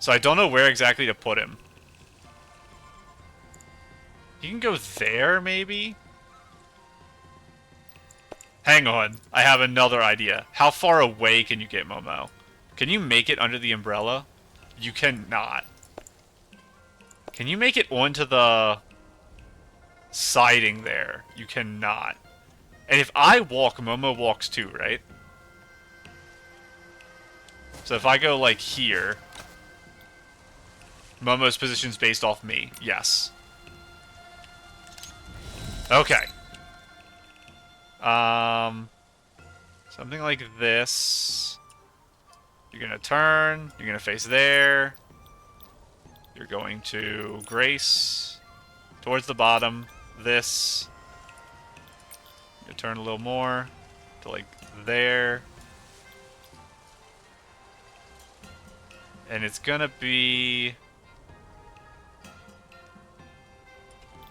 So I don't know where exactly to put him. He can go there, maybe? Hang on. I have another idea. How far away can you get Momo? Can you make it under the umbrella? You cannot. Can you make it onto the siding there? You cannot. And if I walk, Momo walks too, right? So if I go, like, here... Momo's position's based off me. Yes. Okay. Something like this. You're gonna turn. You're gonna face there. You're going to grace. Towards the bottom. This. You turn a little more. To, like, there. And it's gonna be...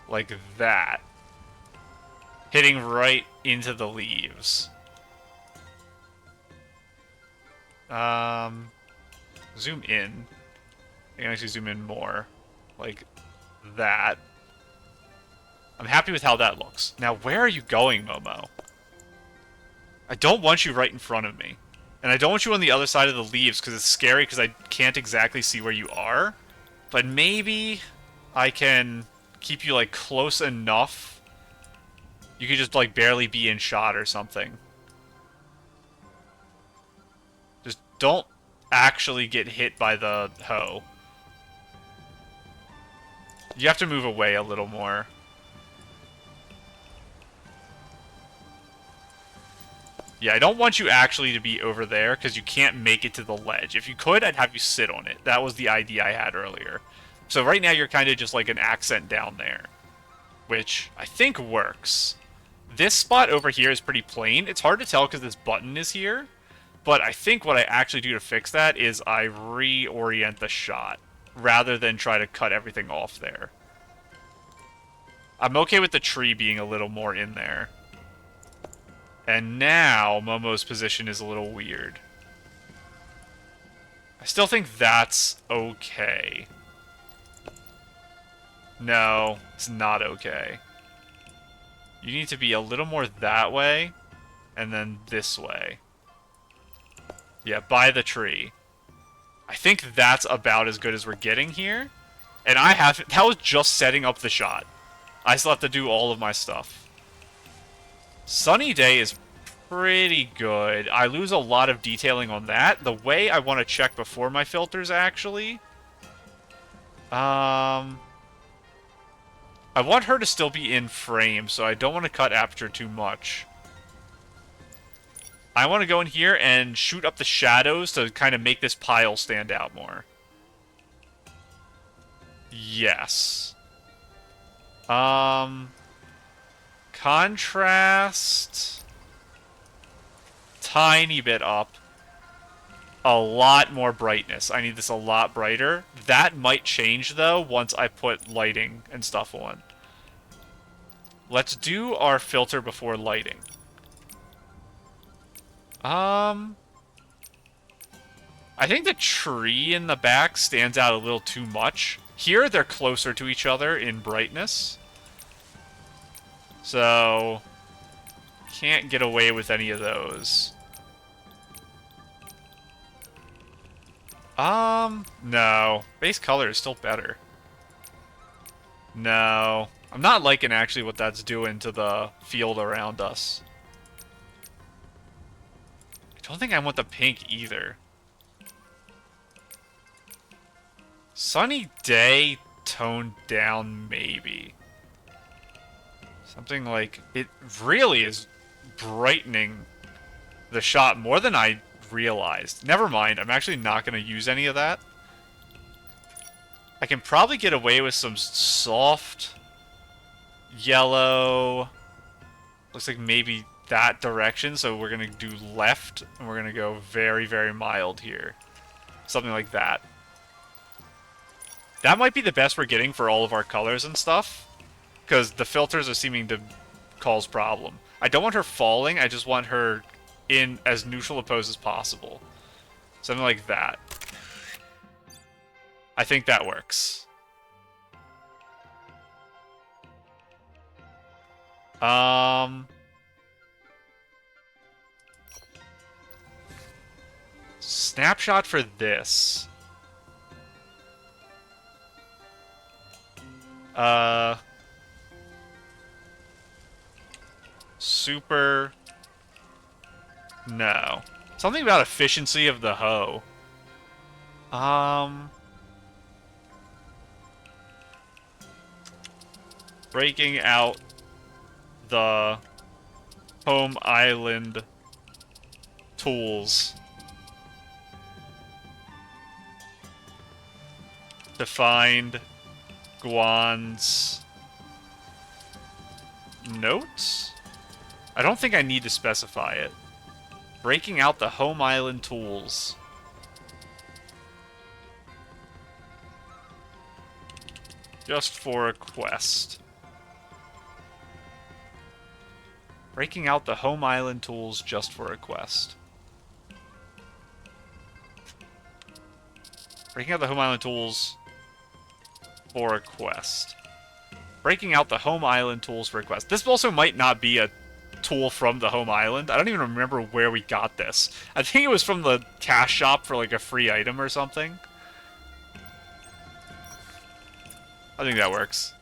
like that. Hitting right into the leaves. Zoom in. I can actually zoom in more. Like that. I'm happy with how that looks. Now, where are you going, Momo? I don't want you right in front of me. And I don't want you on the other side of the leaves because it's scary because I can't exactly see where you are. But maybe I can keep you, like, close enough. You could just, like, barely be in shot or something. Just don't actually get hit by the hoe. You have to move away a little more. Yeah, I don't want you actually to be over there, because you can't make it to the ledge. If you could, I'd have you sit on it. That was the idea I had earlier. So right now, you're kind of just like an accent down there. Which I think works. This spot over here is pretty plain. It's hard to tell because this button is here. But I think what I actually do to fix that is I reorient the shot, rather than try to cut everything off there. I'm okay with the tree being a little more in there. And now, Momo's position is a little weird. I still think that's okay. No, it's not okay. You need to be a little more that way, and then this way. Yeah, by the tree. I think that's about as good as we're getting here. And that was just setting up the shot. I still have to do all of my stuff. Sunny Day is pretty good. I lose a lot of detailing on that. The way I want to check before my filters, actually... I want her to still be in frame, so I don't want to cut aperture too much. I want to go in here and shoot up the shadows to kind of make this pile stand out more. Yes. Contrast. Tiny bit up. A lot more brightness. I need this a lot brighter. That might change, though, once I put lighting and stuff on. Let's do our filter before lighting. I think the tree in the back stands out a little too much. Here, they're closer to each other in brightness. So, can't get away with any of those. No. Base color is still better. No. I'm not liking actually what that's doing to the field around us. I don't think I want the pink either. Sunny Day toned down, maybe. Something like... It really is brightening the shot more than I realized. Never mind, I'm actually not going to use any of that. I can probably get away with some soft yellow. Looks like maybe that direction, so we're going to do left, and we're going to go very, very mild here. Something like that. That might be the best we're getting for all of our colors and stuff, because the filters are seeming to cause problem. I don't want her falling, I just want her in as neutral a pose as possible. Something like that. I think that works. Snapshot for this. Super. No. Something about efficiency of the hoe. Breaking out the home island tools. Defined Guan's notes? I don't think I need to specify it. Breaking out the home island tools. Just for a quest. Breaking out the home island tools just for a quest. Breaking out the home island tools for a quest. Breaking out the home island tools for a quest. This also might not be a tool from the home island. I don't even remember where we got this. I think it was from the cash shop for like a free item or something. I think that works.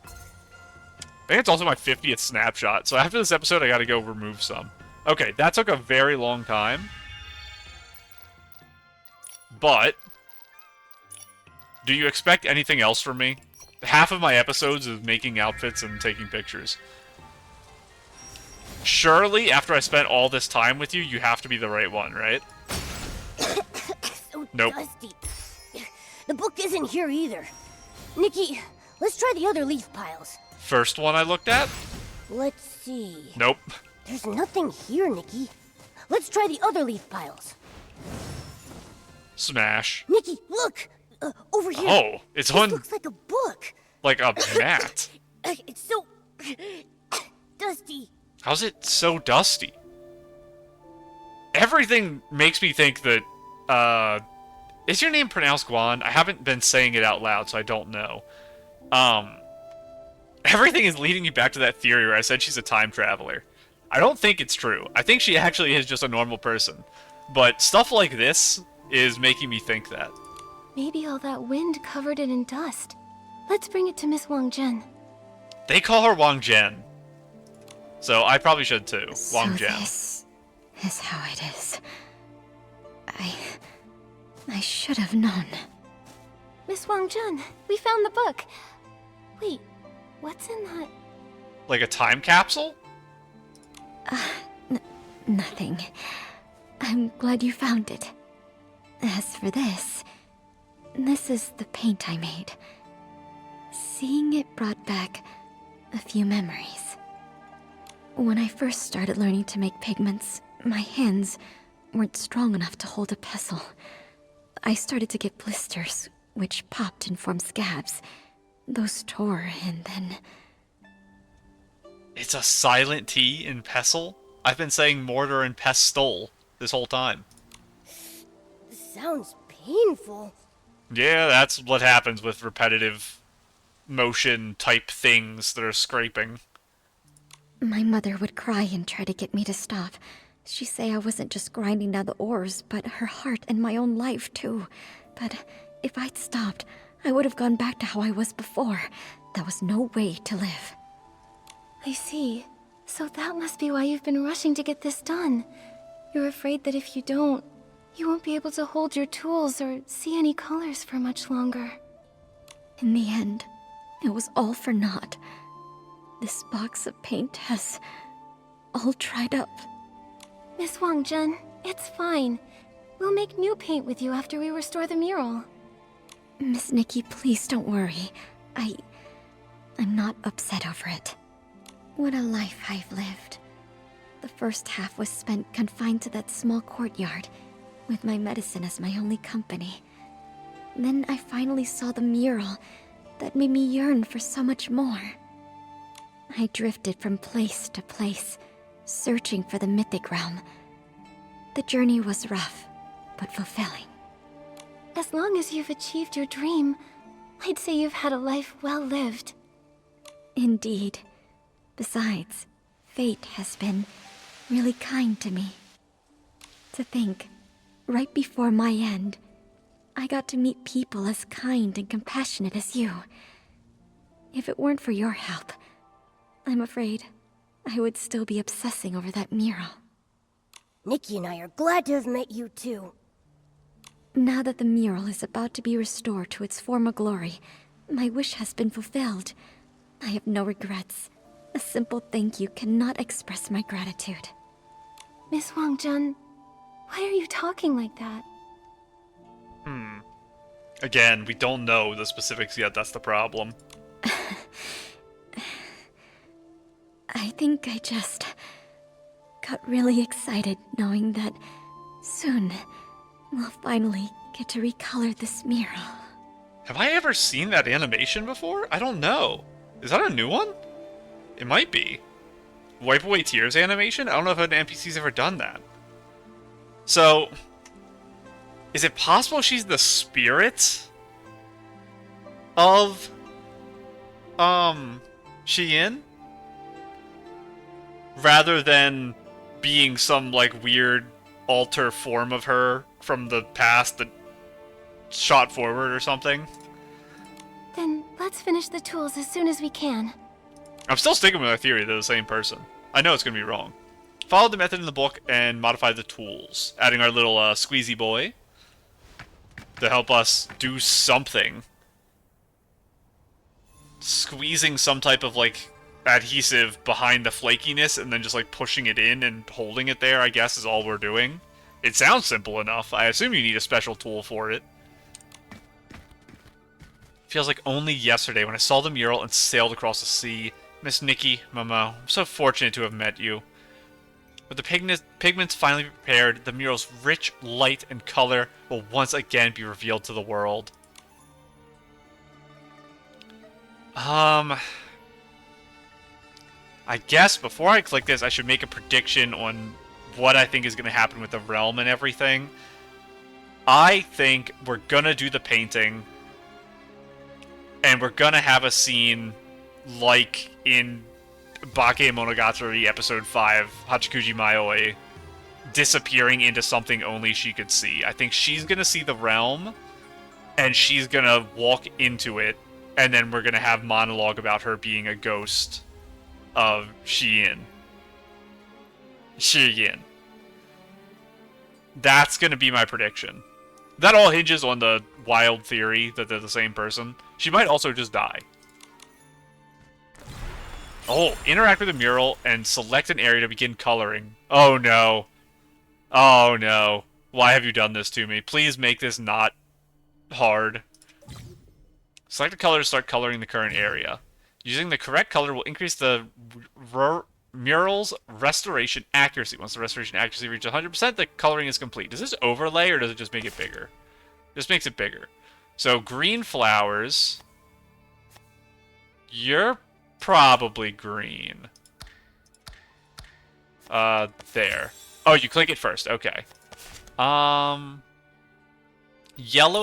I think it's also my 50th snapshot, so after this episode I gotta go remove some. Okay, that took a very long time. But do you expect anything else from me? Half of my episodes is making outfits and taking pictures. Surely, after I spent all this time with you, you have to be the right one, right? So Nope. dusty. The book isn't here either. Nikki, let's try the other leaf piles. First one I looked at? Let's see. Nope. There's nothing here, Nikki. Let's try the other leaf piles. Smash. Nikki, look! Over here. Oh, it's This on looks like a book. like a mat. It's so dusty. How's it so dusty? Everything makes me think that, is your name pronounced Guan? I haven't been saying it out loud, so I don't know. Everything is leading me back to that theory where I said she's a time traveler. I don't think it's true. I think she actually is just a normal person. But stuff like this is making me think that. Maybe all that wind covered it in dust. Let's bring it to Miss Wangzhen. They call her Wangzhen. So I probably should too. So Wangzhen. this is how it is. I should have known. Miss Wangzhen, we found the book. Wait, what's in that? Like a time capsule? Nothing. I'm glad you found it. As for this is the paint I made. Seeing it brought back a few memories. When I first started learning to make pigments, my hands weren't strong enough to hold a pestle. I started to get blisters, which popped and formed scabs. Those tore, and then... It's a silent T in pestle? I've been saying mortar and pestle this whole time. Sounds painful. Yeah, that's what happens with repetitive motion type things that are scraping. My mother would cry and try to get me to stop. She'd say I wasn't just grinding down the ores, but her heart and my own life, too. But if I'd stopped, I would have gone back to how I was before. There was no way to live. I see. So that must be why you've been rushing to get this done. You're afraid that if you don't, you won't be able to hold your tools or see any colors for much longer. In the end, it was all for naught. This box of paint has all dried up. Miss Wangzhen, it's fine. We'll make new paint with you after we restore the mural. Miss Nikki, please don't worry. I'm not upset over it. What a life I've lived. The first half was spent confined to that small courtyard, with my medicine as my only company. Then I finally saw the mural that made me yearn for so much more. I drifted from place to place, searching for the Mythic Realm. The journey was rough, but fulfilling. As long as you've achieved your dream, I'd say you've had a life well lived. Indeed. Besides, fate has been really kind to me. To think, right before my end, I got to meet people as kind and compassionate as you. If it weren't for your help, I'm afraid I would still be obsessing over that mural. Nikki and I are glad to have met you too. Now that the mural is about to be restored to its former glory, my wish has been fulfilled. I have no regrets. A simple thank you cannot express my gratitude. Miss Wangzhen, why are you talking like that? Again, we don't know the specifics yet, that's the problem. I think I just got really excited knowing that soon we'll finally get to recolor this mural. Have I ever seen that animation before? I don't know. Is that a new one? It might be. Wipe Away Tears animation? I don't know if an NPC's ever done that. So, is it possible she's the spirit of, Xiyin? Rather than being some, like, weird alter form of her from the past that shot forward or something? Then let's finish the tools as soon as we can. I'm still sticking with my theory they're the same person. I know it's going to be wrong. Follow the method in the book and modify the tools. Adding our little squeezy boy to help us do something. Squeezing some type of, like, adhesive behind the flakiness and then just, like, pushing it in and holding it there, I guess, is all we're doing. It sounds simple enough. I assume you need a special tool for it. Feels like only yesterday when I saw the mural and sailed across the sea. Miss Nikki, Momo, I'm so fortunate to have met you. With the pigments finally prepared, the mural's rich light and color will once again be revealed to the world. I guess before I click this, I should make a prediction on what I think is going to happen with the realm and everything. I think we're going to do the painting, and we're going to have a scene like in Bake Monogatari Episode 5, Hachikuji Maioi, disappearing into something only she could see. I think she's going to see the realm, and she's going to walk into it, and then we're going to have monologue about her being a ghost of Xiyin. That's going to be my prediction. That all hinges on the wild theory that they're the same person. She might also just die. Oh, interact with the mural and select an area to begin coloring. Oh no. Oh no. Why have you done this to me? Please make this not hard. Select a color to start coloring the current area. Using the correct color will increase the mural's restoration accuracy. Once the restoration accuracy reaches 100%, the coloring is complete. Does this overlay or does it just make it bigger? Just makes it bigger. So green flowers. You're probably green. There. Oh, you click it first. Okay. Yellow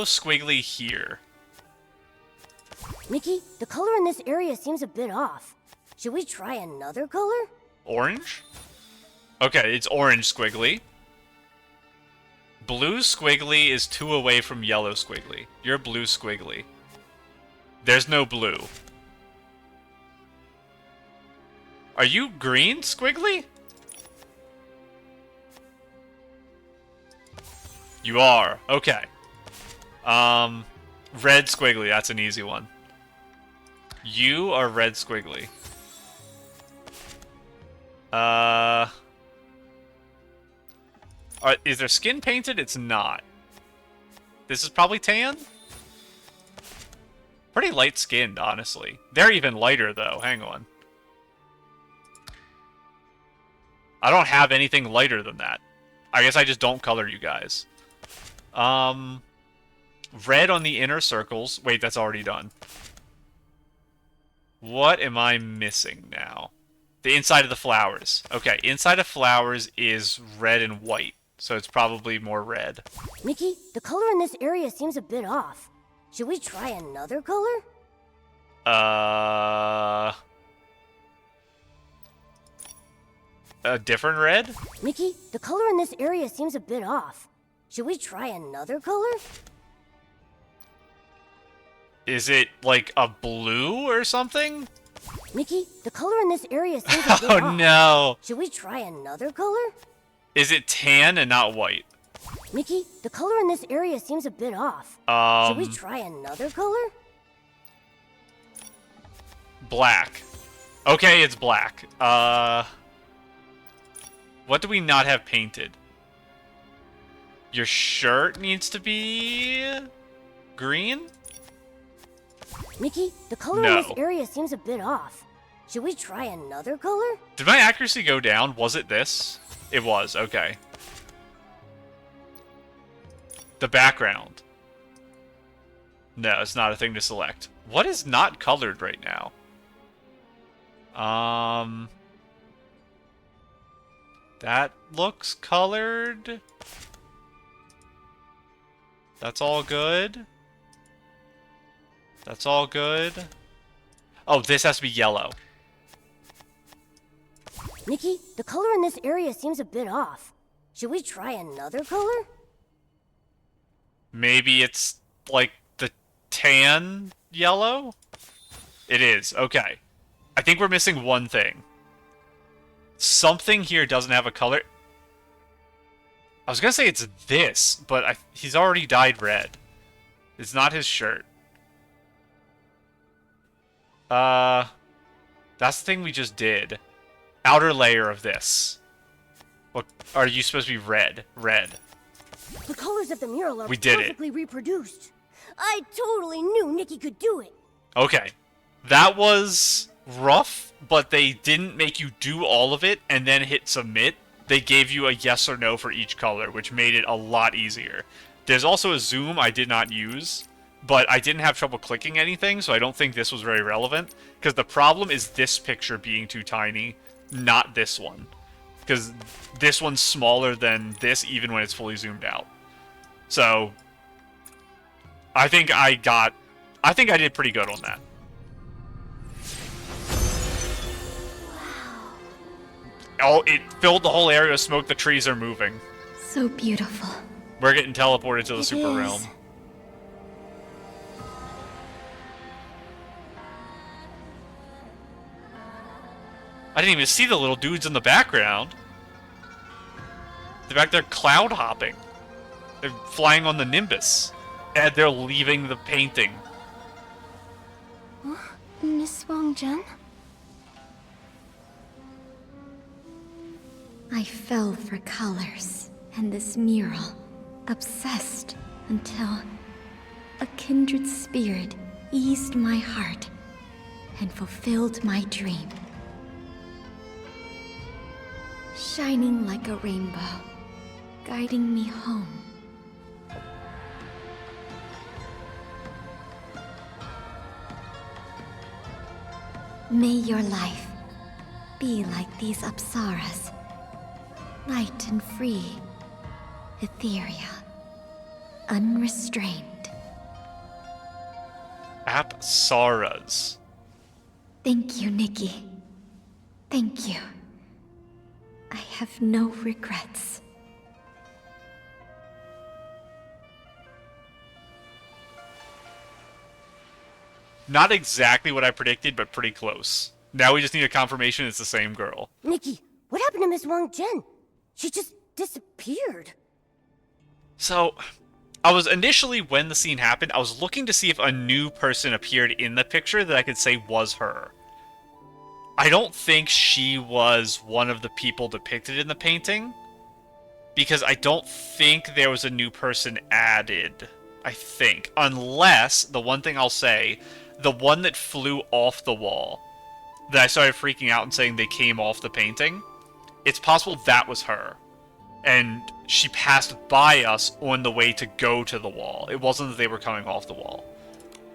squiggly here. Nikki, the color in this area seems a bit off. Should we try another color? Orange? Okay, it's orange squiggly. Blue squiggly is 2 away from yellow squiggly. You're blue squiggly. There's no blue. Are you green squiggly? You are. Okay. Red squiggly. That's an easy one. You are red squiggly. Is their skin painted? It's not. This is probably tan? Pretty light-skinned, honestly. They're even lighter, though. Hang on. I don't have anything lighter than that. I guess I just don't color you guys. Red on the inner circles. Wait, that's already done. What am I missing now? The inside of the flowers. Okay, inside of flowers is red and white. So it's probably more red. Nikki, the color in this area seems a bit off. Should we try another color? A different red? Nikki, the color in this area seems a bit off. Should we try another color? Is it like a blue or something? Nikki, the color in this area seems a bit Oh off. no! Should we try another color? Is it tan and not white? Nikki, the color in this area seems a bit off. Should we try another color? Black. Okay, it's black. What do we not have painted? Your shirt needs to be green? Nikki, the color in this area seems a bit off. Should we try another color? Did my accuracy go down? Was it this? It was, okay. The background. No, it's not a thing to select. What is not colored right now? That looks colored. That's all good. That's all good. Oh, this has to be yellow. Nikki, the color in this area seems a bit off. Should we try another color? Maybe it's like the tan yellow? It is, okay. I think we're missing one thing. Something here doesn't have a color. I was gonna say it's this, but he's already dyed red. It's not his shirt. That's the thing we just did. Outer layer of this. What are you supposed to be red? Red. The colors of the mural are We did it. perfectly reproduced. I totally knew Nikki could do it. Okay. That was rough, but they didn't make you do all of it and then hit submit. They gave you a yes or no for each color, which made it a lot easier. There's also a zoom I did not use, but I didn't have trouble clicking anything, so I don't think this was very relevant. Because the problem is this picture being too tiny, not this one. Because this one's smaller than this, even when it's fully zoomed out. So, I think I did pretty good on that. Oh, it filled the whole area with smoke. The trees are moving. So beautiful. We're getting teleported to the Super Realm. I didn't even see the little dudes in the background. They're back there cloud hopping. They're flying on the Nimbus. And they're leaving the painting. Miss Wangzhen? I fell for colors and this mural, obsessed until a kindred spirit eased my heart and fulfilled my dream. Shining like a rainbow, guiding me home. May your life be like these apsaras, light and free, ethereal, unrestrained. Apsaras. Thank you, Nikki. Thank you. I have no regrets. Not exactly what I predicted, but pretty close. Now we just need a confirmation it's the same girl. Nikki, what happened to Miss Wangzhen? She just disappeared. So, I was initially, when the scene happened, I was looking to see if a new person appeared in the picture that I could say was her. I don't think she was one of the people depicted in the painting, because I don't think there was a new person added, I think. Unless, the one thing I'll say, the one that flew off the wall, that I started freaking out and saying they came off the painting, it's possible that was her. And she passed by us on the way to go to the wall. It wasn't that they were coming off the wall.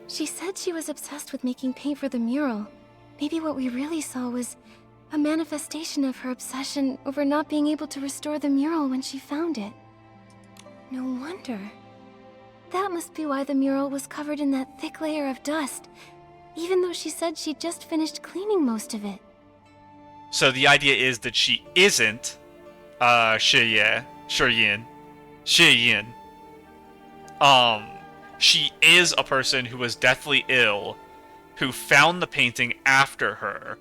She said she was obsessed with making paint for the mural. Maybe what we really saw was a manifestation of her obsession over not being able to restore the mural when she found it. No wonder. That must be why the mural was covered in that thick layer of dust, even though she said she'd just finished cleaning most of it. So the idea is that she isn't Shiyin. She is a person who was deathly ill, who found the painting after her,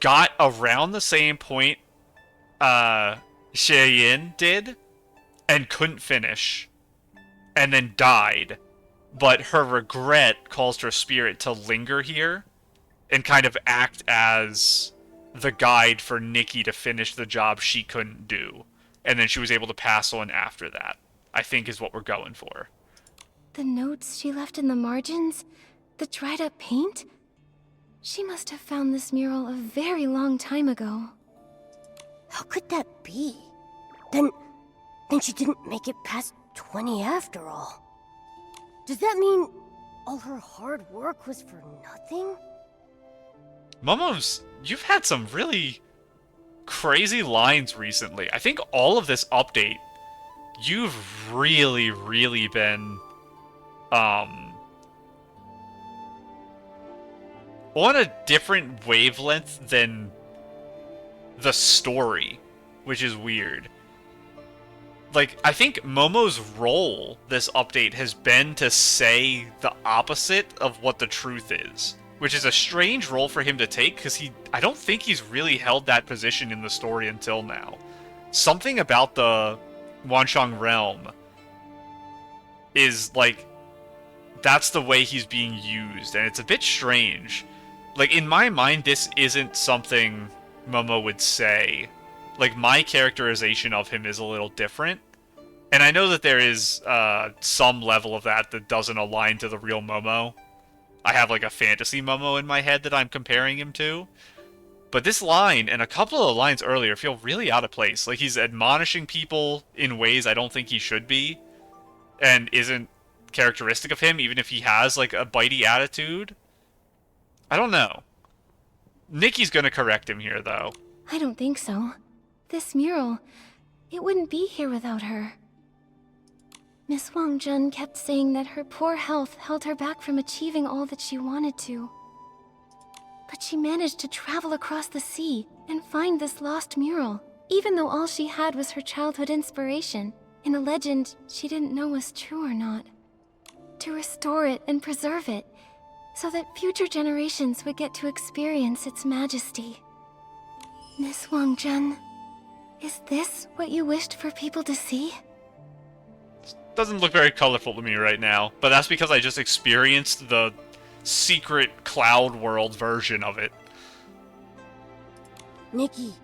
got around the same point Shiyin did, and couldn't finish, and then died. But her regret caused her spirit to linger here, and kind of act as the guide for Nikki to finish the job she couldn't do. And then she was able to pass on after that, I think is what we're going for. The notes she left in the margins? The dried up paint? She must have found this mural a very long time ago. How could that be? Then she didn't make it past 20 after all. Does that mean all her hard work was for nothing? Momo's, you've had some really crazy lines recently. I think all of this update, you've really been, on a different wavelength than the story, which is weird. Like, I think Momo's role this update has been to say the opposite of what the truth is. Which is a strange role for him to take, because I don't think he's really held that position in the story until now. Something about the Wanshang realm is, like, that's the way he's being used, and it's a bit strange. Like, in my mind, this isn't something Momo would say. Like, my characterization of him is a little different. And I know that there is some level of that that doesn't align to the real Momo. I have, like, a fantasy Momo in my head that I'm comparing him to. But this line, and a couple of lines earlier, feel really out of place. Like, he's admonishing people in ways I don't think he should be. And isn't characteristic of him, even if he has, like, a bitey attitude. I don't know. Nikki's gonna correct him here, though. I don't think so. This mural, it wouldn't be here without her. Miss Wangzhen kept saying that her poor health held her back from achieving all that she wanted to. But she managed to travel across the sea and find this lost mural, even though all she had was her childhood inspiration, in a legend she didn't know was true or not. To restore it and preserve it, so that future generations would get to experience its majesty. Miss Wangzhen, is this what you wished for people to see? Doesn't look very colorful to me right now, but that's because I just experienced the secret cloud world version of it. Nikki,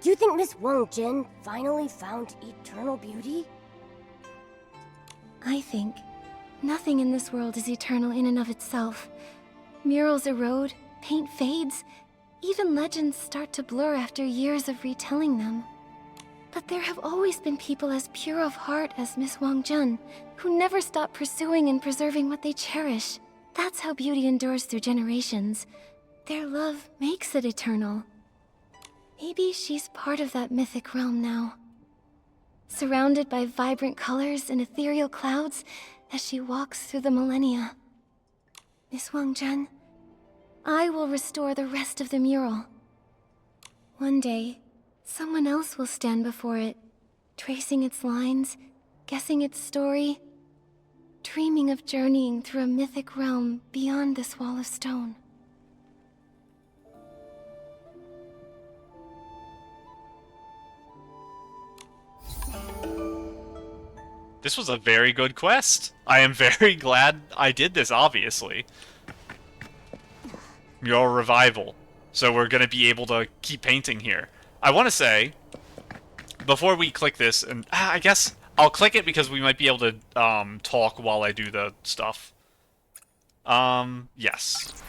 do you think Miss Wangzhen finally found eternal beauty? I think nothing in this world is eternal in and of itself. Murals erode, paint fades, even legends start to blur after years of retelling them. But there have always been people as pure of heart as Miss Wangzhen, who never stop pursuing and preserving what they cherish. That's how beauty endures through generations. Their love makes it eternal. Maybe she's part of that mythic realm now. Surrounded by vibrant colors and ethereal clouds as she walks through the millennia. Miss Wangzhen, I will restore the rest of the mural. One day, someone else will stand before it, tracing its lines, guessing its story, dreaming of journeying through a mythic realm beyond this wall of stone. This was a very good quest. I am very glad I did this, obviously. Your revival. So we're going to be able to keep painting here. I want to say, before we click this, and I guess I'll click it because we might be able to talk while I do the stuff. Yes.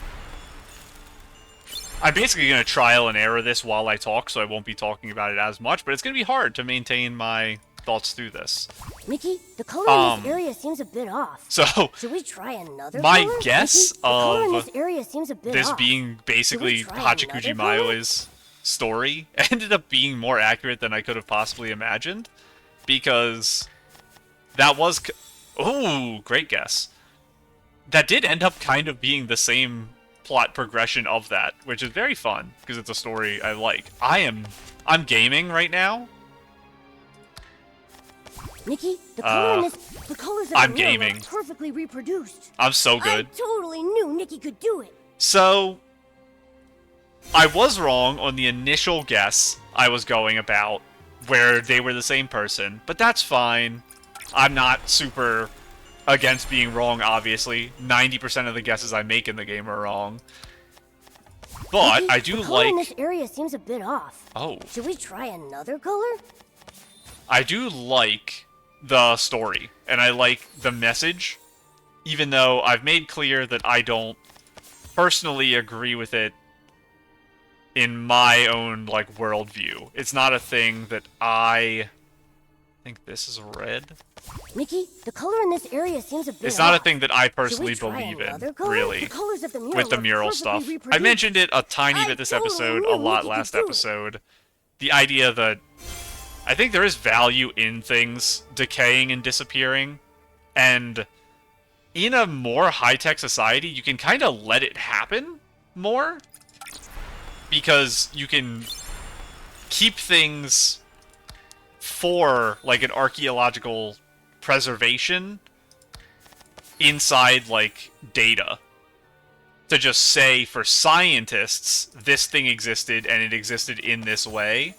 I'm basically going to trial and error this while I talk, so I won't be talking about it as much, but it's going to be hard to maintain my thoughts through this. Mickey, the color in this area seems a bit off. So, should we try another my color? guess Mickey, the color in of this area seems a bit this off. being basically Should we try Hachikuji another color? Maile's story ended up being more accurate than I could have possibly imagined, because that was... Oh, great guess. That did end up kind of being the same plot progression of that, which is very fun, because it's a story I like. I'm gaming right now. Mickey, the color in this, the colors of I'm the mirror gaming. are perfectly reproduced. I'm so good. I totally knew Nikki could do it. So, I was wrong on the initial guess I was going about, where they were the same person, but that's fine. I'm not super against being wrong, obviously. 90% of the guesses I make in the game are wrong. But Mickey, I do the color in like... this area seems a bit off. Oh. Should we try another color? I do like the story, and I like the message, even though I've made clear that I don't personally agree with it in my own, like, worldview. It's not a thing that I think this is red. Mickey, the color in this area seems a bit It's not a off. thing that I Should we personally try believe another in, color? really, The colors of the mural with the are mural perfectly stuff. I reproduced. mentioned it a tiny I bit this totally episode, knew a lot Nikki last could do it. episode. The idea that I think there is value in things decaying and disappearing, and in a more high-tech society, you can kind of let it happen more, because you can keep things for, like, an archaeological preservation inside, like, data. To just say, for scientists, this thing existed, and it existed in this way.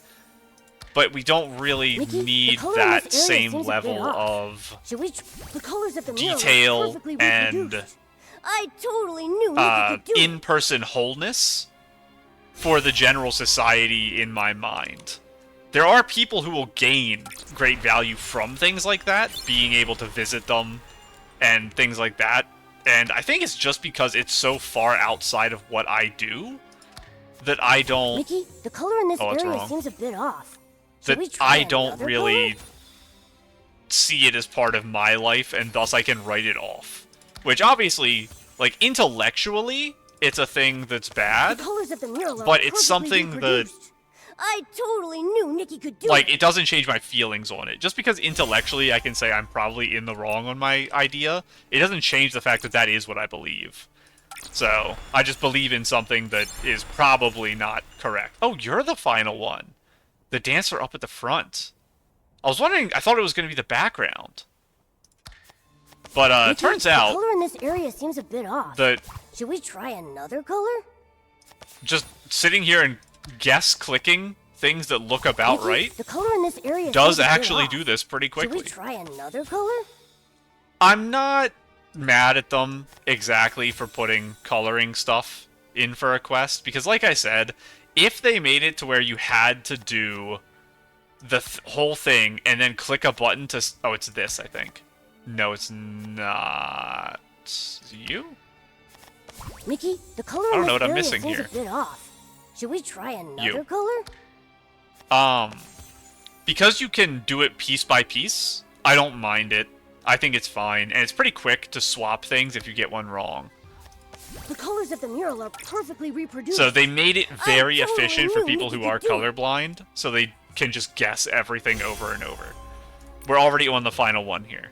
But we don't really Nikki, the need color in that this area same seems a bit level off. of Should we the colors of the mural are detail perfectly and reproduced. I totally knew Nikki could do it. in-person wholeness for the general society in my mind. There are people who will gain great value from things like that, being able to visit them and things like that. And I think it's just because it's so far outside of what I do that I don't... Nikki, the color in this Oh, it's area wrong. seems a bit off. Should that we try I don't another really color? see it as part of my life, and thus I can write it off. Which obviously, like, intellectually, it's a thing that's bad, The colors of the mural are but it's perfectly something that, reproduced. I totally knew Nikki could do like, it. it doesn't change my feelings on it. Just because intellectually I can say I'm probably in the wrong on my idea, it doesn't change the fact that that is what I believe. So, I just believe in something that is probably not correct. Oh, you're the final one. The dancer up at the front. I was wondering, I thought it was going to be the background. But, Nikki, turns the out color in this area seems a bit off. that Should we try another color? just sitting here and clicking things that look about Nikki, right The color in this area does seems a bit actually off. do this pretty Should we quickly. try another color? I'm not mad at them exactly for putting coloring stuff in for a quest, because like I said, if they made it to where you had to do the whole thing and then click a button to... Oh, it's this, I think. No, it's not... You? Mickey, the color I in don't know this what I'm area missing seems here. a bit off. Should we try another You. color? Because you can do it piece by piece, I don't mind it. I think it's fine, and it's pretty quick to swap things if you get one wrong. The colors of the mural are perfectly reproduced. So they made it very I totally efficient for knew people Nikki who are could do it. colorblind, so they can just guess everything over and over. We're already on the final one here.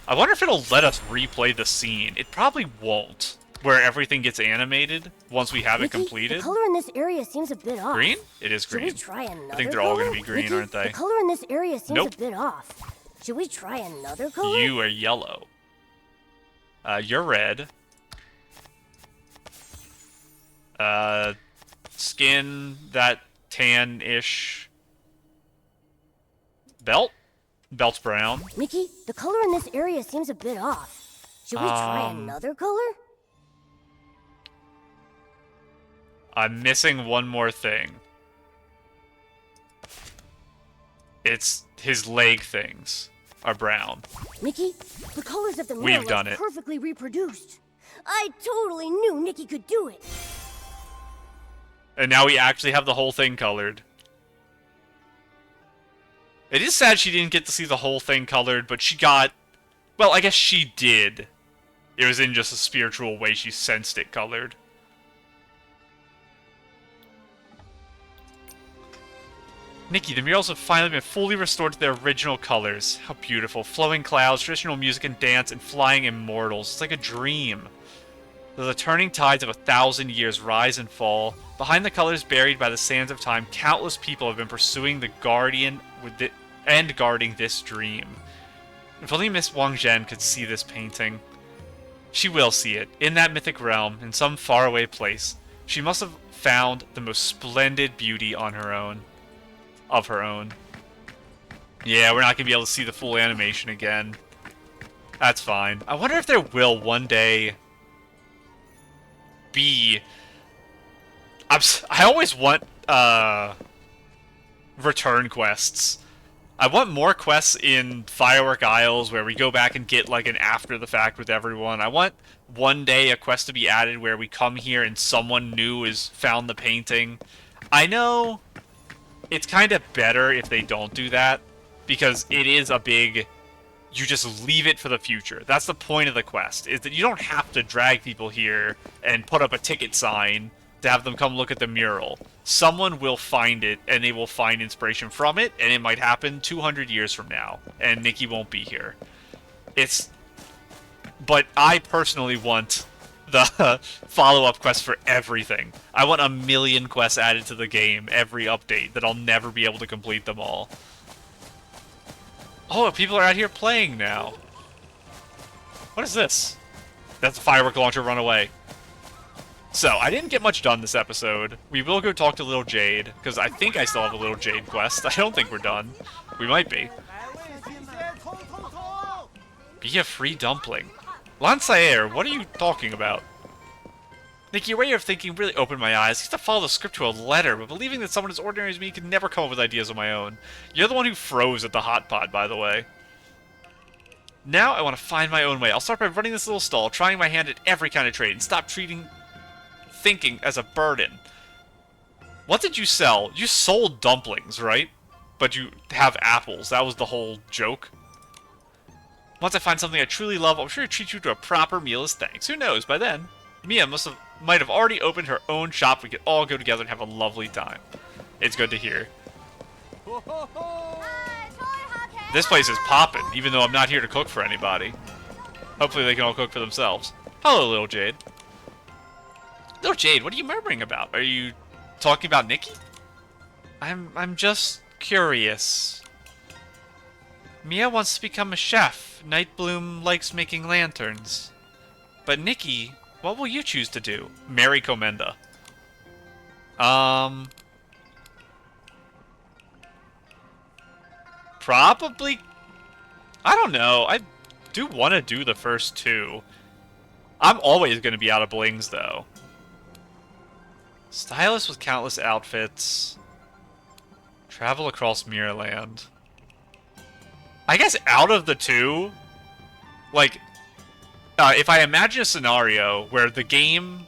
I wonder if it'll let us replay the scene. It probably won't, where everything gets animated once we have it Nikki, completed. The color in this area seems a bit off. Green? It is Should green. we try another I think they're all color? gonna be green, Nikki, aren't they? The color in this area seems Nope. a bit off. Should we try another color? You are yellow. You're red. Skin that tan-ish belt? Belt's brown. Mickey, the color in this area seems a bit off. Should we try another color? I'm missing one more thing. It's his leg things are brown. Nikki, the colors of the We've mirror done are it. perfectly reproduced. I totally knew Nikki could do it. And now we actually have the whole thing colored. It is sad she didn't get to see the whole thing colored, but she got... Well, I guess she did. It was in just a spiritual way she sensed it colored. Nikki, the murals have finally been fully restored to their original colors. How beautiful. Flowing clouds, traditional music and dance, and flying immortals. It's like a dream. Though the turning tides of 1,000 years rise and fall, behind the colors buried by the sands of time, countless people have been pursuing the guardian and guarding this dream. If only Miss Wangzhen could see this painting. She will see it, in that mythic realm, in some faraway place. She must have found the most splendid beauty on her own. Of her own. Yeah, we're not going to be able to see the full animation again. That's fine. I wonder if there will one day be... I always want return quests. I want more quests in Firework Isles where we go back and get like an after the fact with everyone. I want one day a quest to be added where we come here and someone new has found the painting. I know it's kind of better if they don't do that because it is a big... You just leave it for the future. That's the point of the quest, is that you don't have to drag people here and put up a ticket sign to have them come look at the mural. Someone will find it, and they will find inspiration from it, and it might happen 200 years from now, and Nikki won't be here. But I personally want the follow-up quest for everything. I want 1 million quests added to the game every update, that I'll never be able to complete them all. Oh, people are out here playing now. What is this? That's a firework launcher, run away. So, I didn't get much done this episode. We will go talk to Little Jade, because I think I still have a Little Jade quest. I don't think we're done. We might be. Be a free dumpling. Lansair, what are you talking about? Nikki, your way of thinking really opened my eyes. I used to follow the script to a letter, but believing that someone as ordinary as me could never come up with ideas of my own. You're the one who froze at the hot pot, by the way. Now I want to find my own way. I'll start by running this little stall, trying my hand at every kind of trade, and stop treating thinking as a burden. What did you sell? You sold dumplings, right? But you have apples. That was the whole joke. Once I find something I truly love, I'm sure to treat you to a proper meal as thanks. Who knows, by then, Mia might have already opened her own shop. We could all go together and have a lovely time. It's good to hear. This place is popping, even though I'm not here to cook for anybody. Hopefully they can all cook for themselves. Hello, Little Jade. Little Jade, what are you murmuring about? Are you talking about Nikki? I'm just curious. Mia wants to become a chef. Nightbloom likes making lanterns. But Nikki, what will you choose to do? Marry Comenda. Probably... I don't know. I do want to do the first two. I'm always going to be out of blings, though. Stylist with countless outfits. Travel across Mirrorland. I guess out of the two, like, if I imagine a scenario where the game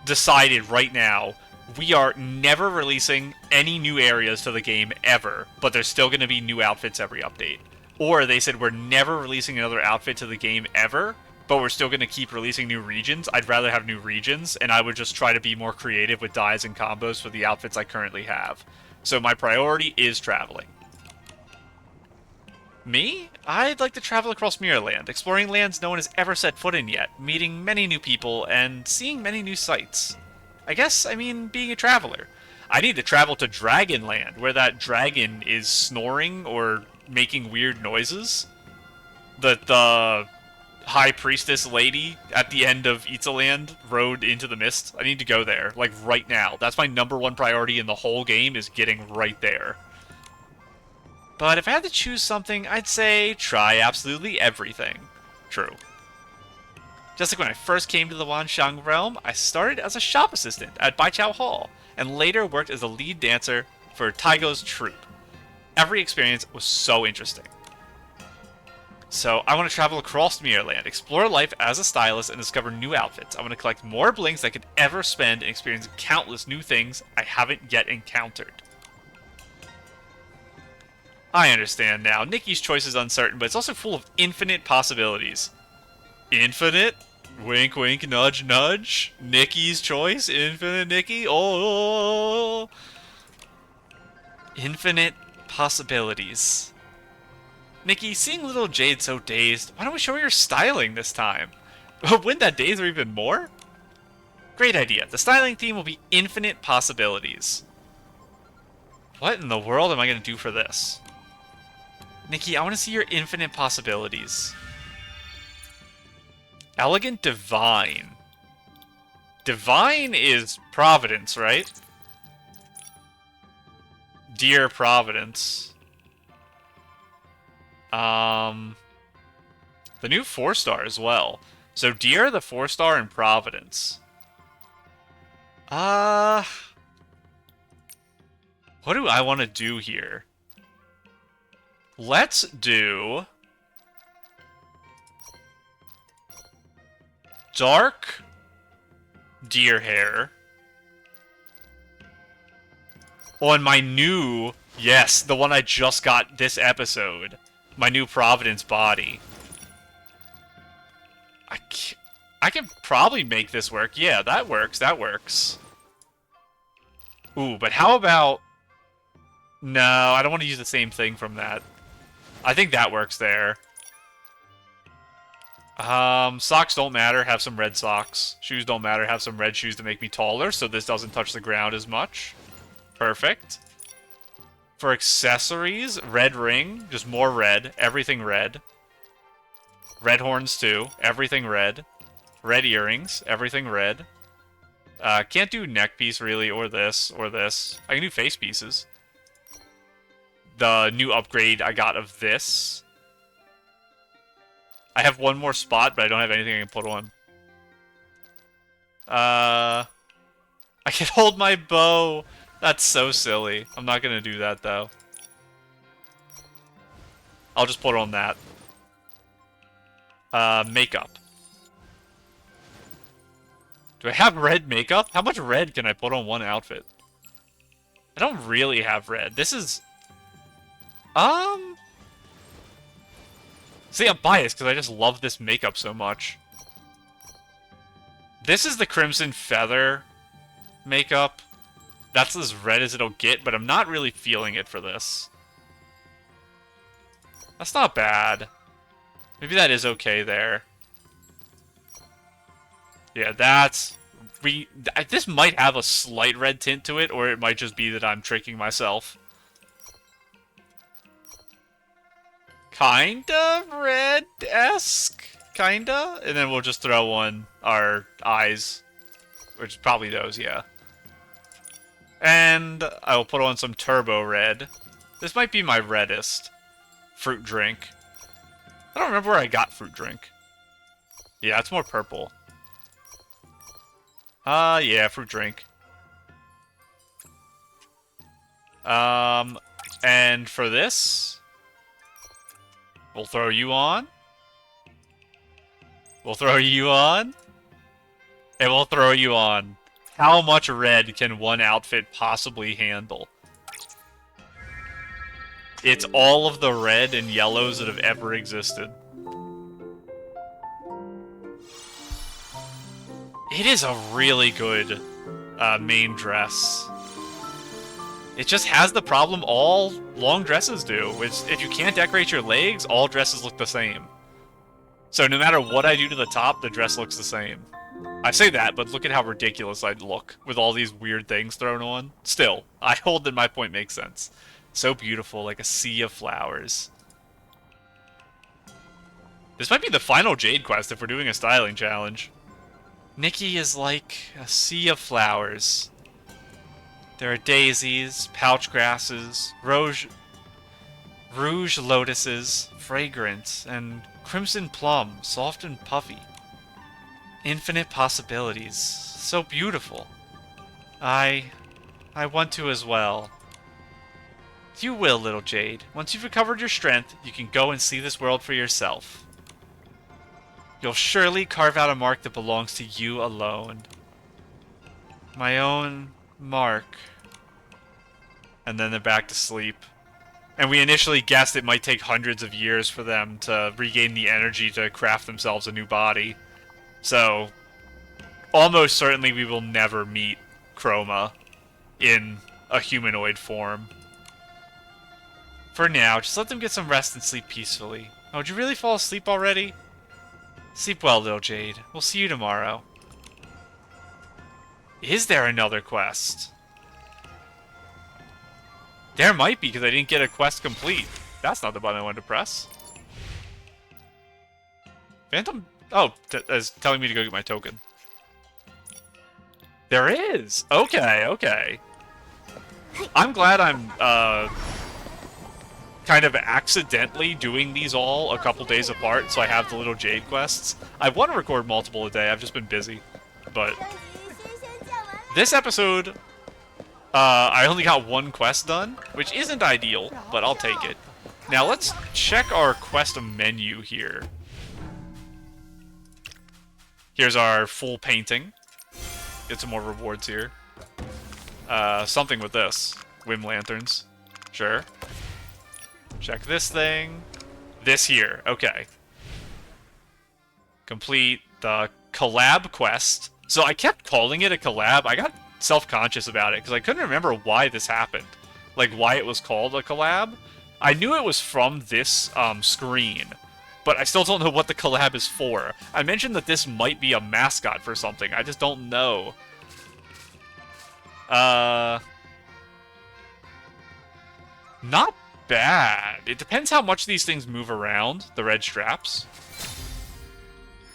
decided right now, we are never releasing any new areas to the game ever, but there's still going to be new outfits every update. Or they said we're never releasing another outfit to the game ever, but we're still going to keep releasing new regions. I'd rather have new regions, and I would just try to be more creative with dyes and combos for the outfits I currently have. So my priority is traveling. Me? I'd like to travel across Mirrorland, exploring lands no one has ever set foot in yet, meeting many new people, and seeing many new sights. I guess I mean being a traveler. I need to travel to Dragonland, where that dragon is snoring or making weird noises. That the High Priestess lady at the end of Itzaland rode into the mist. I need to go there, like right now. That's my #1 priority in the whole game, is getting right there. But if I had to choose something, I'd say try absolutely everything. True. Just like when I first came to the Wanshang realm, I started as a shop assistant at Baichao Hall, and later worked as a lead dancer for Taigo's troupe. Every experience was so interesting. So, I want to travel across Mirrorland, explore life as a stylist, and discover new outfits. I want to collect more blinks I could ever spend and experience countless new things I haven't yet encountered. I understand now. Nikki's choice is uncertain, but it's also full of infinite possibilities. Infinite? Wink, wink, nudge, nudge. Nikki's choice? Infinite Nikki? Oh! Infinite possibilities. Nikki, seeing Little Jade so dazed, why don't we show her your styling this time? Wouldn't that daze her even more? Great idea. The styling theme will be infinite possibilities. What in the world am I going to do for this? Nikki, I want to see your infinite possibilities. Elegant Divine. Divine is Providence, right? Dear Providence. The new 4-star as well. So Dear, the 4-star, and Providence. What do I want to do here? Let's do dark deer hair on my new, yes, the one I just got this episode, my new Providence body. I can probably make this work. Yeah, that works. That works. Ooh, but how about... No, I don't want to use the same thing from that. I think that works there. Socks don't matter. Have some red socks. Shoes don't matter. Have some red shoes to make me taller, so this doesn't touch the ground as much. Perfect. For accessories, red ring. Just more red. Everything red. Red horns, too. Everything red. Red earrings. Everything red. Can't do neck piece, really, or this, or this. I can do face pieces. The new upgrade I got of this. I have one more spot, but I don't have anything I can put on. I can hold my bow. That's so silly. I'm not gonna do that, though. I'll just put on that. Makeup. Do I have red makeup? How much red can I put on one outfit? I don't really have red. This is... See, I'm biased because I just love this makeup so much. This is the Crimson Feather makeup. That's as red as it'll get, but I'm not really feeling it for this. That's not bad. Maybe that is okay there. Yeah, that's... This might have a slight red tint to it, or it might just be that I'm tricking myself. Kinda red-esque? Kinda? And then we'll just throw on our eyes. Which is probably those, yeah. And I will put on some turbo red. This might be my reddest. Fruit drink. I don't remember where I got fruit drink. Yeah, it's more purple. Yeah, fruit drink. And for this, we'll throw you on. We'll throw you on. And we'll throw you on. How much red can one outfit possibly handle? It's all of the red and yellows that have ever existed. It is a really good main dress. It just has the problem all long dresses do, which if you can't decorate your legs, all dresses look the same. So no matter what I do to the top, the dress looks the same. I say that, but look at how ridiculous I'd look with all these weird things thrown on. Still, I hold that my point makes sense. So beautiful, like a sea of flowers. This might be the final Jade quest if we're doing a styling challenge. Nikki is like a sea of flowers. There are daisies, pouch grasses, rouge lotuses, fragrant, and crimson plum, soft and puffy. Infinite possibilities. So beautiful. I want to as well. You will, Little Jade. Once you've recovered your strength, you can go and see this world for yourself. You'll surely carve out a mark that belongs to you alone. My own mark. And then they're back to sleep. And we initially guessed it might take hundreds of years for them to regain the energy to craft themselves a new body. So, almost certainly we will never meet Chroma in a humanoid form. For now, just let them get some rest and sleep peacefully. Oh, did you really fall asleep already? Sleep well, Little Jade. We'll see you tomorrow. Is there another quest? There might be, because I didn't get a quest complete. That's not the button I wanted to press. Phantom... Oh, is telling me to go get my token. There is! Okay, okay. I'm glad I'm, kind of accidentally doing these all a couple days apart, so I have the Little Jade quests. I want to record multiple a day, I've just been busy. But this episode, I only got one quest done, which isn't ideal, but I'll take it. Now let's check our quest menu here. Here's our full painting. Get some more rewards here. Something with this. Whim lanterns. Sure. Check this thing. This here. Okay. Complete the collab quest. So I kept calling it a collab. I got self-conscious about it because I couldn't remember why this happened. Like, why it was called a collab. I knew it was from this screen, but I still don't know what the collab is for. I mentioned that this might be a mascot for something. I just don't know. Not bad. It depends how much these things move around, the red straps.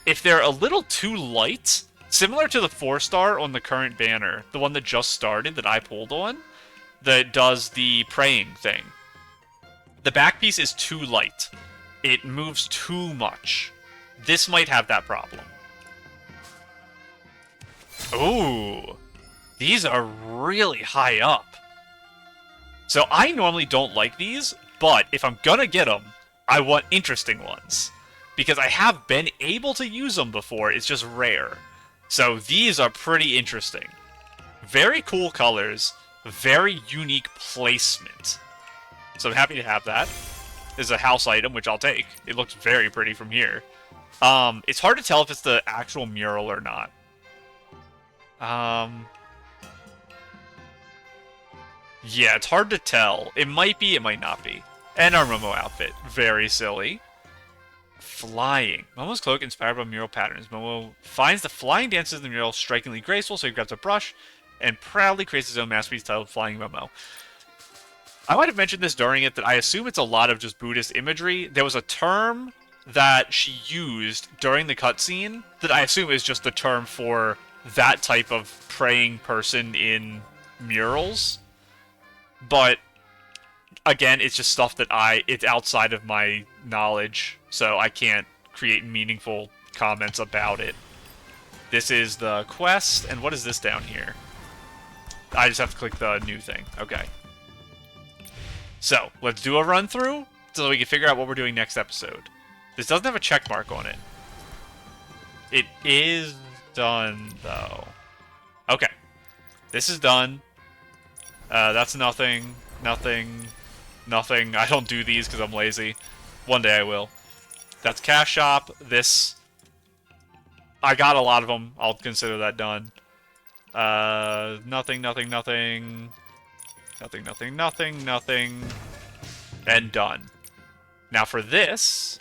If they're a little too light, similar to the 4-star on the current banner, the one that just started that I pulled on, that does the praying thing. The back piece is too light. It moves too much. This might have that problem. Ooh. These are really high up. So I normally don't like these, but if I'm gonna get them, I want interesting ones. Because I have been able to use them before, it's just rare. So these are pretty interesting. Very cool colors, very unique placement. So I'm happy to have that. This is a house item, which I'll take. It looks very pretty from here. It's hard to tell if it's the actual mural or not. Yeah, it's hard to tell. It might be, it might not be. And our Momo outfit. Very silly. Flying. Momo's cloak inspired by mural patterns. Momo finds the flying dances in the mural strikingly graceful, so he grabs a brush and proudly creates his own masterpiece titled Flying Momo. I might have mentioned this during it, that I assume it's a lot of just Buddhist imagery. There was a term that she used during the cutscene that I assume is just the term for that type of praying person in murals. But, again, it's just stuff that it's outside of my knowledge, so I can't create meaningful comments about it. This is the quest, and what is this down here? I just have to click the new thing. Okay. So, let's do a run-through, so we can figure out what we're doing next episode. This doesn't have a check mark on it. It is done, though. Okay. This is done. That's nothing. Nothing. Nothing. I don't do these because I'm lazy. One day I will. That's Cash Shop. This... I got a lot of them. I'll consider that done. Nothing, nothing, nothing. Nothing, nothing, nothing, nothing. And done. Now for this...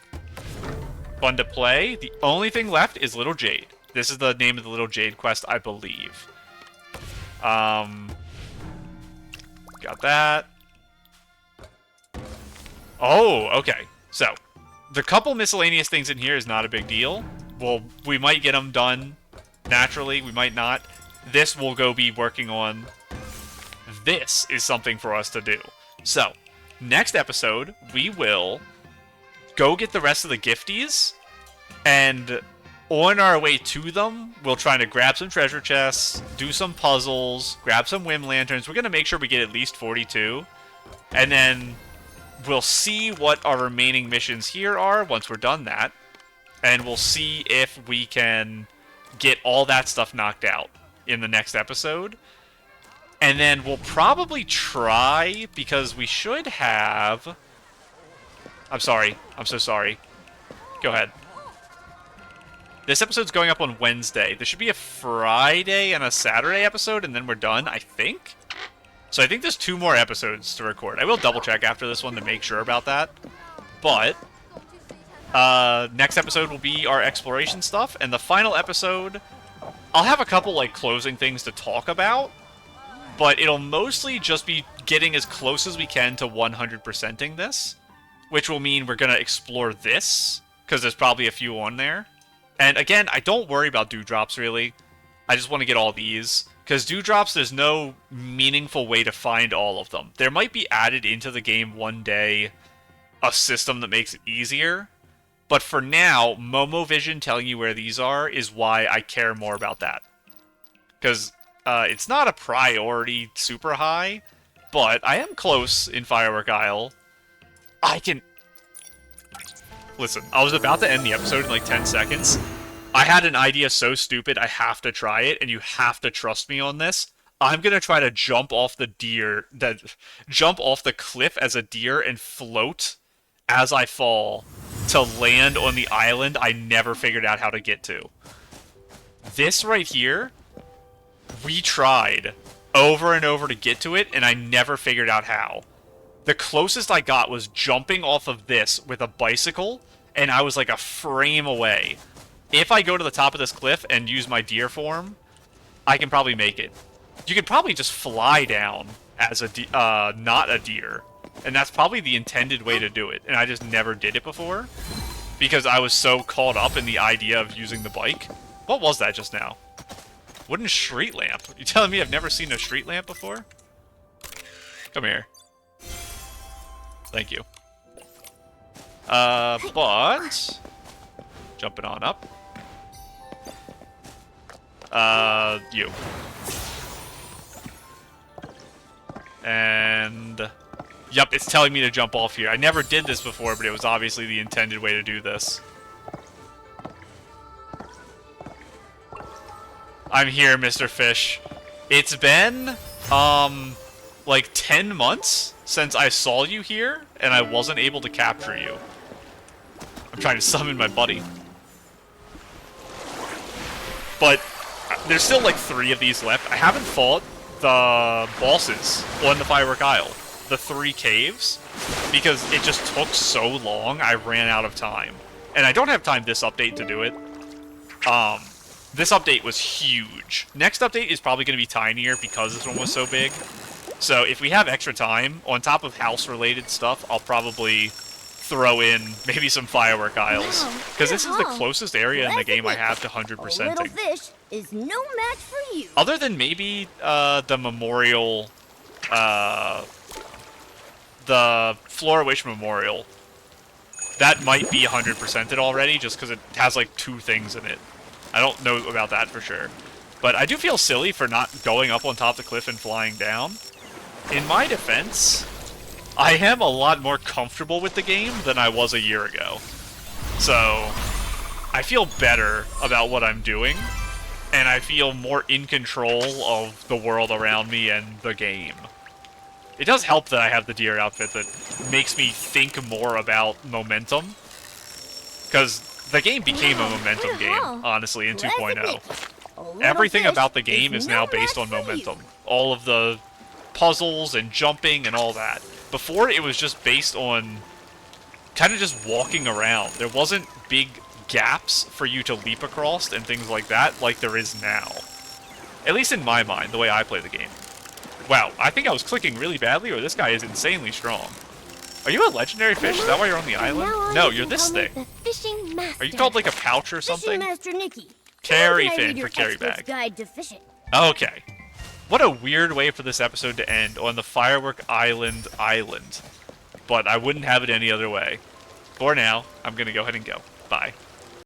Fun to play. The only thing left is Little Jade. This is the name of the Little Jade quest, I believe. Got that. Oh, okay. So, the couple miscellaneous things in here is not a big deal. Well, we might get them done naturally. We might not. This will go be working on. This is something for us to do. So, next episode, we will go get the rest of the gifties and On our way to them, we'll try to grab some treasure chests, do some puzzles, grab some whim lanterns. We're going to make sure we get at least 42. And then we'll see what our remaining missions here are once we're done that. And we'll see if we can get all that stuff knocked out in the next episode. And then we'll probably try, because we should have... I'm sorry. I'm so sorry. Go ahead. This episode's going up on Wednesday. There should be a Friday and a Saturday episode, and then we're done, I think? So I think there's 2 more episodes to record. I will double-check after this one to make sure about that. But, next episode will be our exploration stuff, and the final episode, I'll have a couple, like, closing things to talk about, but it'll mostly just be getting as close as we can to 100%ing this, which will mean we're going to explore this, because there's probably a few on there. And again, I don't worry about dewdrops, really. I just want to get all these. Because dewdrops, there's no meaningful way to find all of them. There might be added into the game one day a system that makes it easier. But for now, Momo Vision telling you where these are is why I care more about that. Because it's not a priority super high, but I am close in Firework Isle. I can... Listen, I was about to end the episode in like 10 seconds. I had an idea so stupid, I have to try it, and you have to trust me on this. I'm gonna try to jump off the cliff as a deer and float as I fall to land on the island I never figured out how to get to. This right here, we tried over and over to get to it, and I never figured out how. The closest I got was jumping off of this with a bicycle, and I was like a frame away. If I go to the top of this cliff and use my deer form, I can probably make it. You could probably just fly down as a not a deer, and that's probably the intended way to do it, and I just never did it before, because I was so caught up in the idea of using the bike. What was that just now? Wooden street lamp. You telling me I've never seen a street lamp before? Come here. Thank you. But... Jumping on up. You. And... Yup, it's telling me to jump off here. I never did this before, but it was obviously the intended way to do this. I'm here, Mr. Fish. It's been, like 10 months since I saw you here, and I wasn't able to capture you. I'm trying to summon my buddy. But there's still like 3 of these left. I haven't fought the bosses on the Firework Isle. The 3 caves. Because it just took so long, I ran out of time. And I don't have time this update to do it. This update was huge. Next update is probably going to be tinier because this one was so big. So if we have extra time, on top of house-related stuff, I'll probably throw in maybe some Firework Isles. Because this is the closest area in the game I have to 100%ing. Little fish is no match for you. Other than maybe the Memorial, the Flora Wish Memorial. That might be 100%ed already, just because it has like 2 things in it. I don't know about that for sure. But I do feel silly for not going up on top of the cliff and flying down. In my defense, I am a lot more comfortable with the game than I was a year ago. So, I feel better about what I'm doing, and I feel more in control of the world around me and the game. It does help that I have the deer outfit that makes me think more about momentum. Because the game became a momentum game, honestly, in 2.0. Everything about the game is now based on momentum. All of the puzzles and jumping and all that. Before, it was just based on kind of just walking around. There wasn't big gaps for you to leap across and things like that like there is now. At least in my mind, the way I play the game. Wow, I think I was clicking really badly, or this guy is insanely strong. Are you a legendary fish? Is that why you're on the island? No, you're this thing. Are you called like a pouch or something? Fishing Master Nikki. Carry fin for carry bag. Guide to fishing. Okay. What a weird way for this episode to end, on the Firework Island. But I wouldn't have it any other way. For now, I'm gonna go ahead and go. Bye.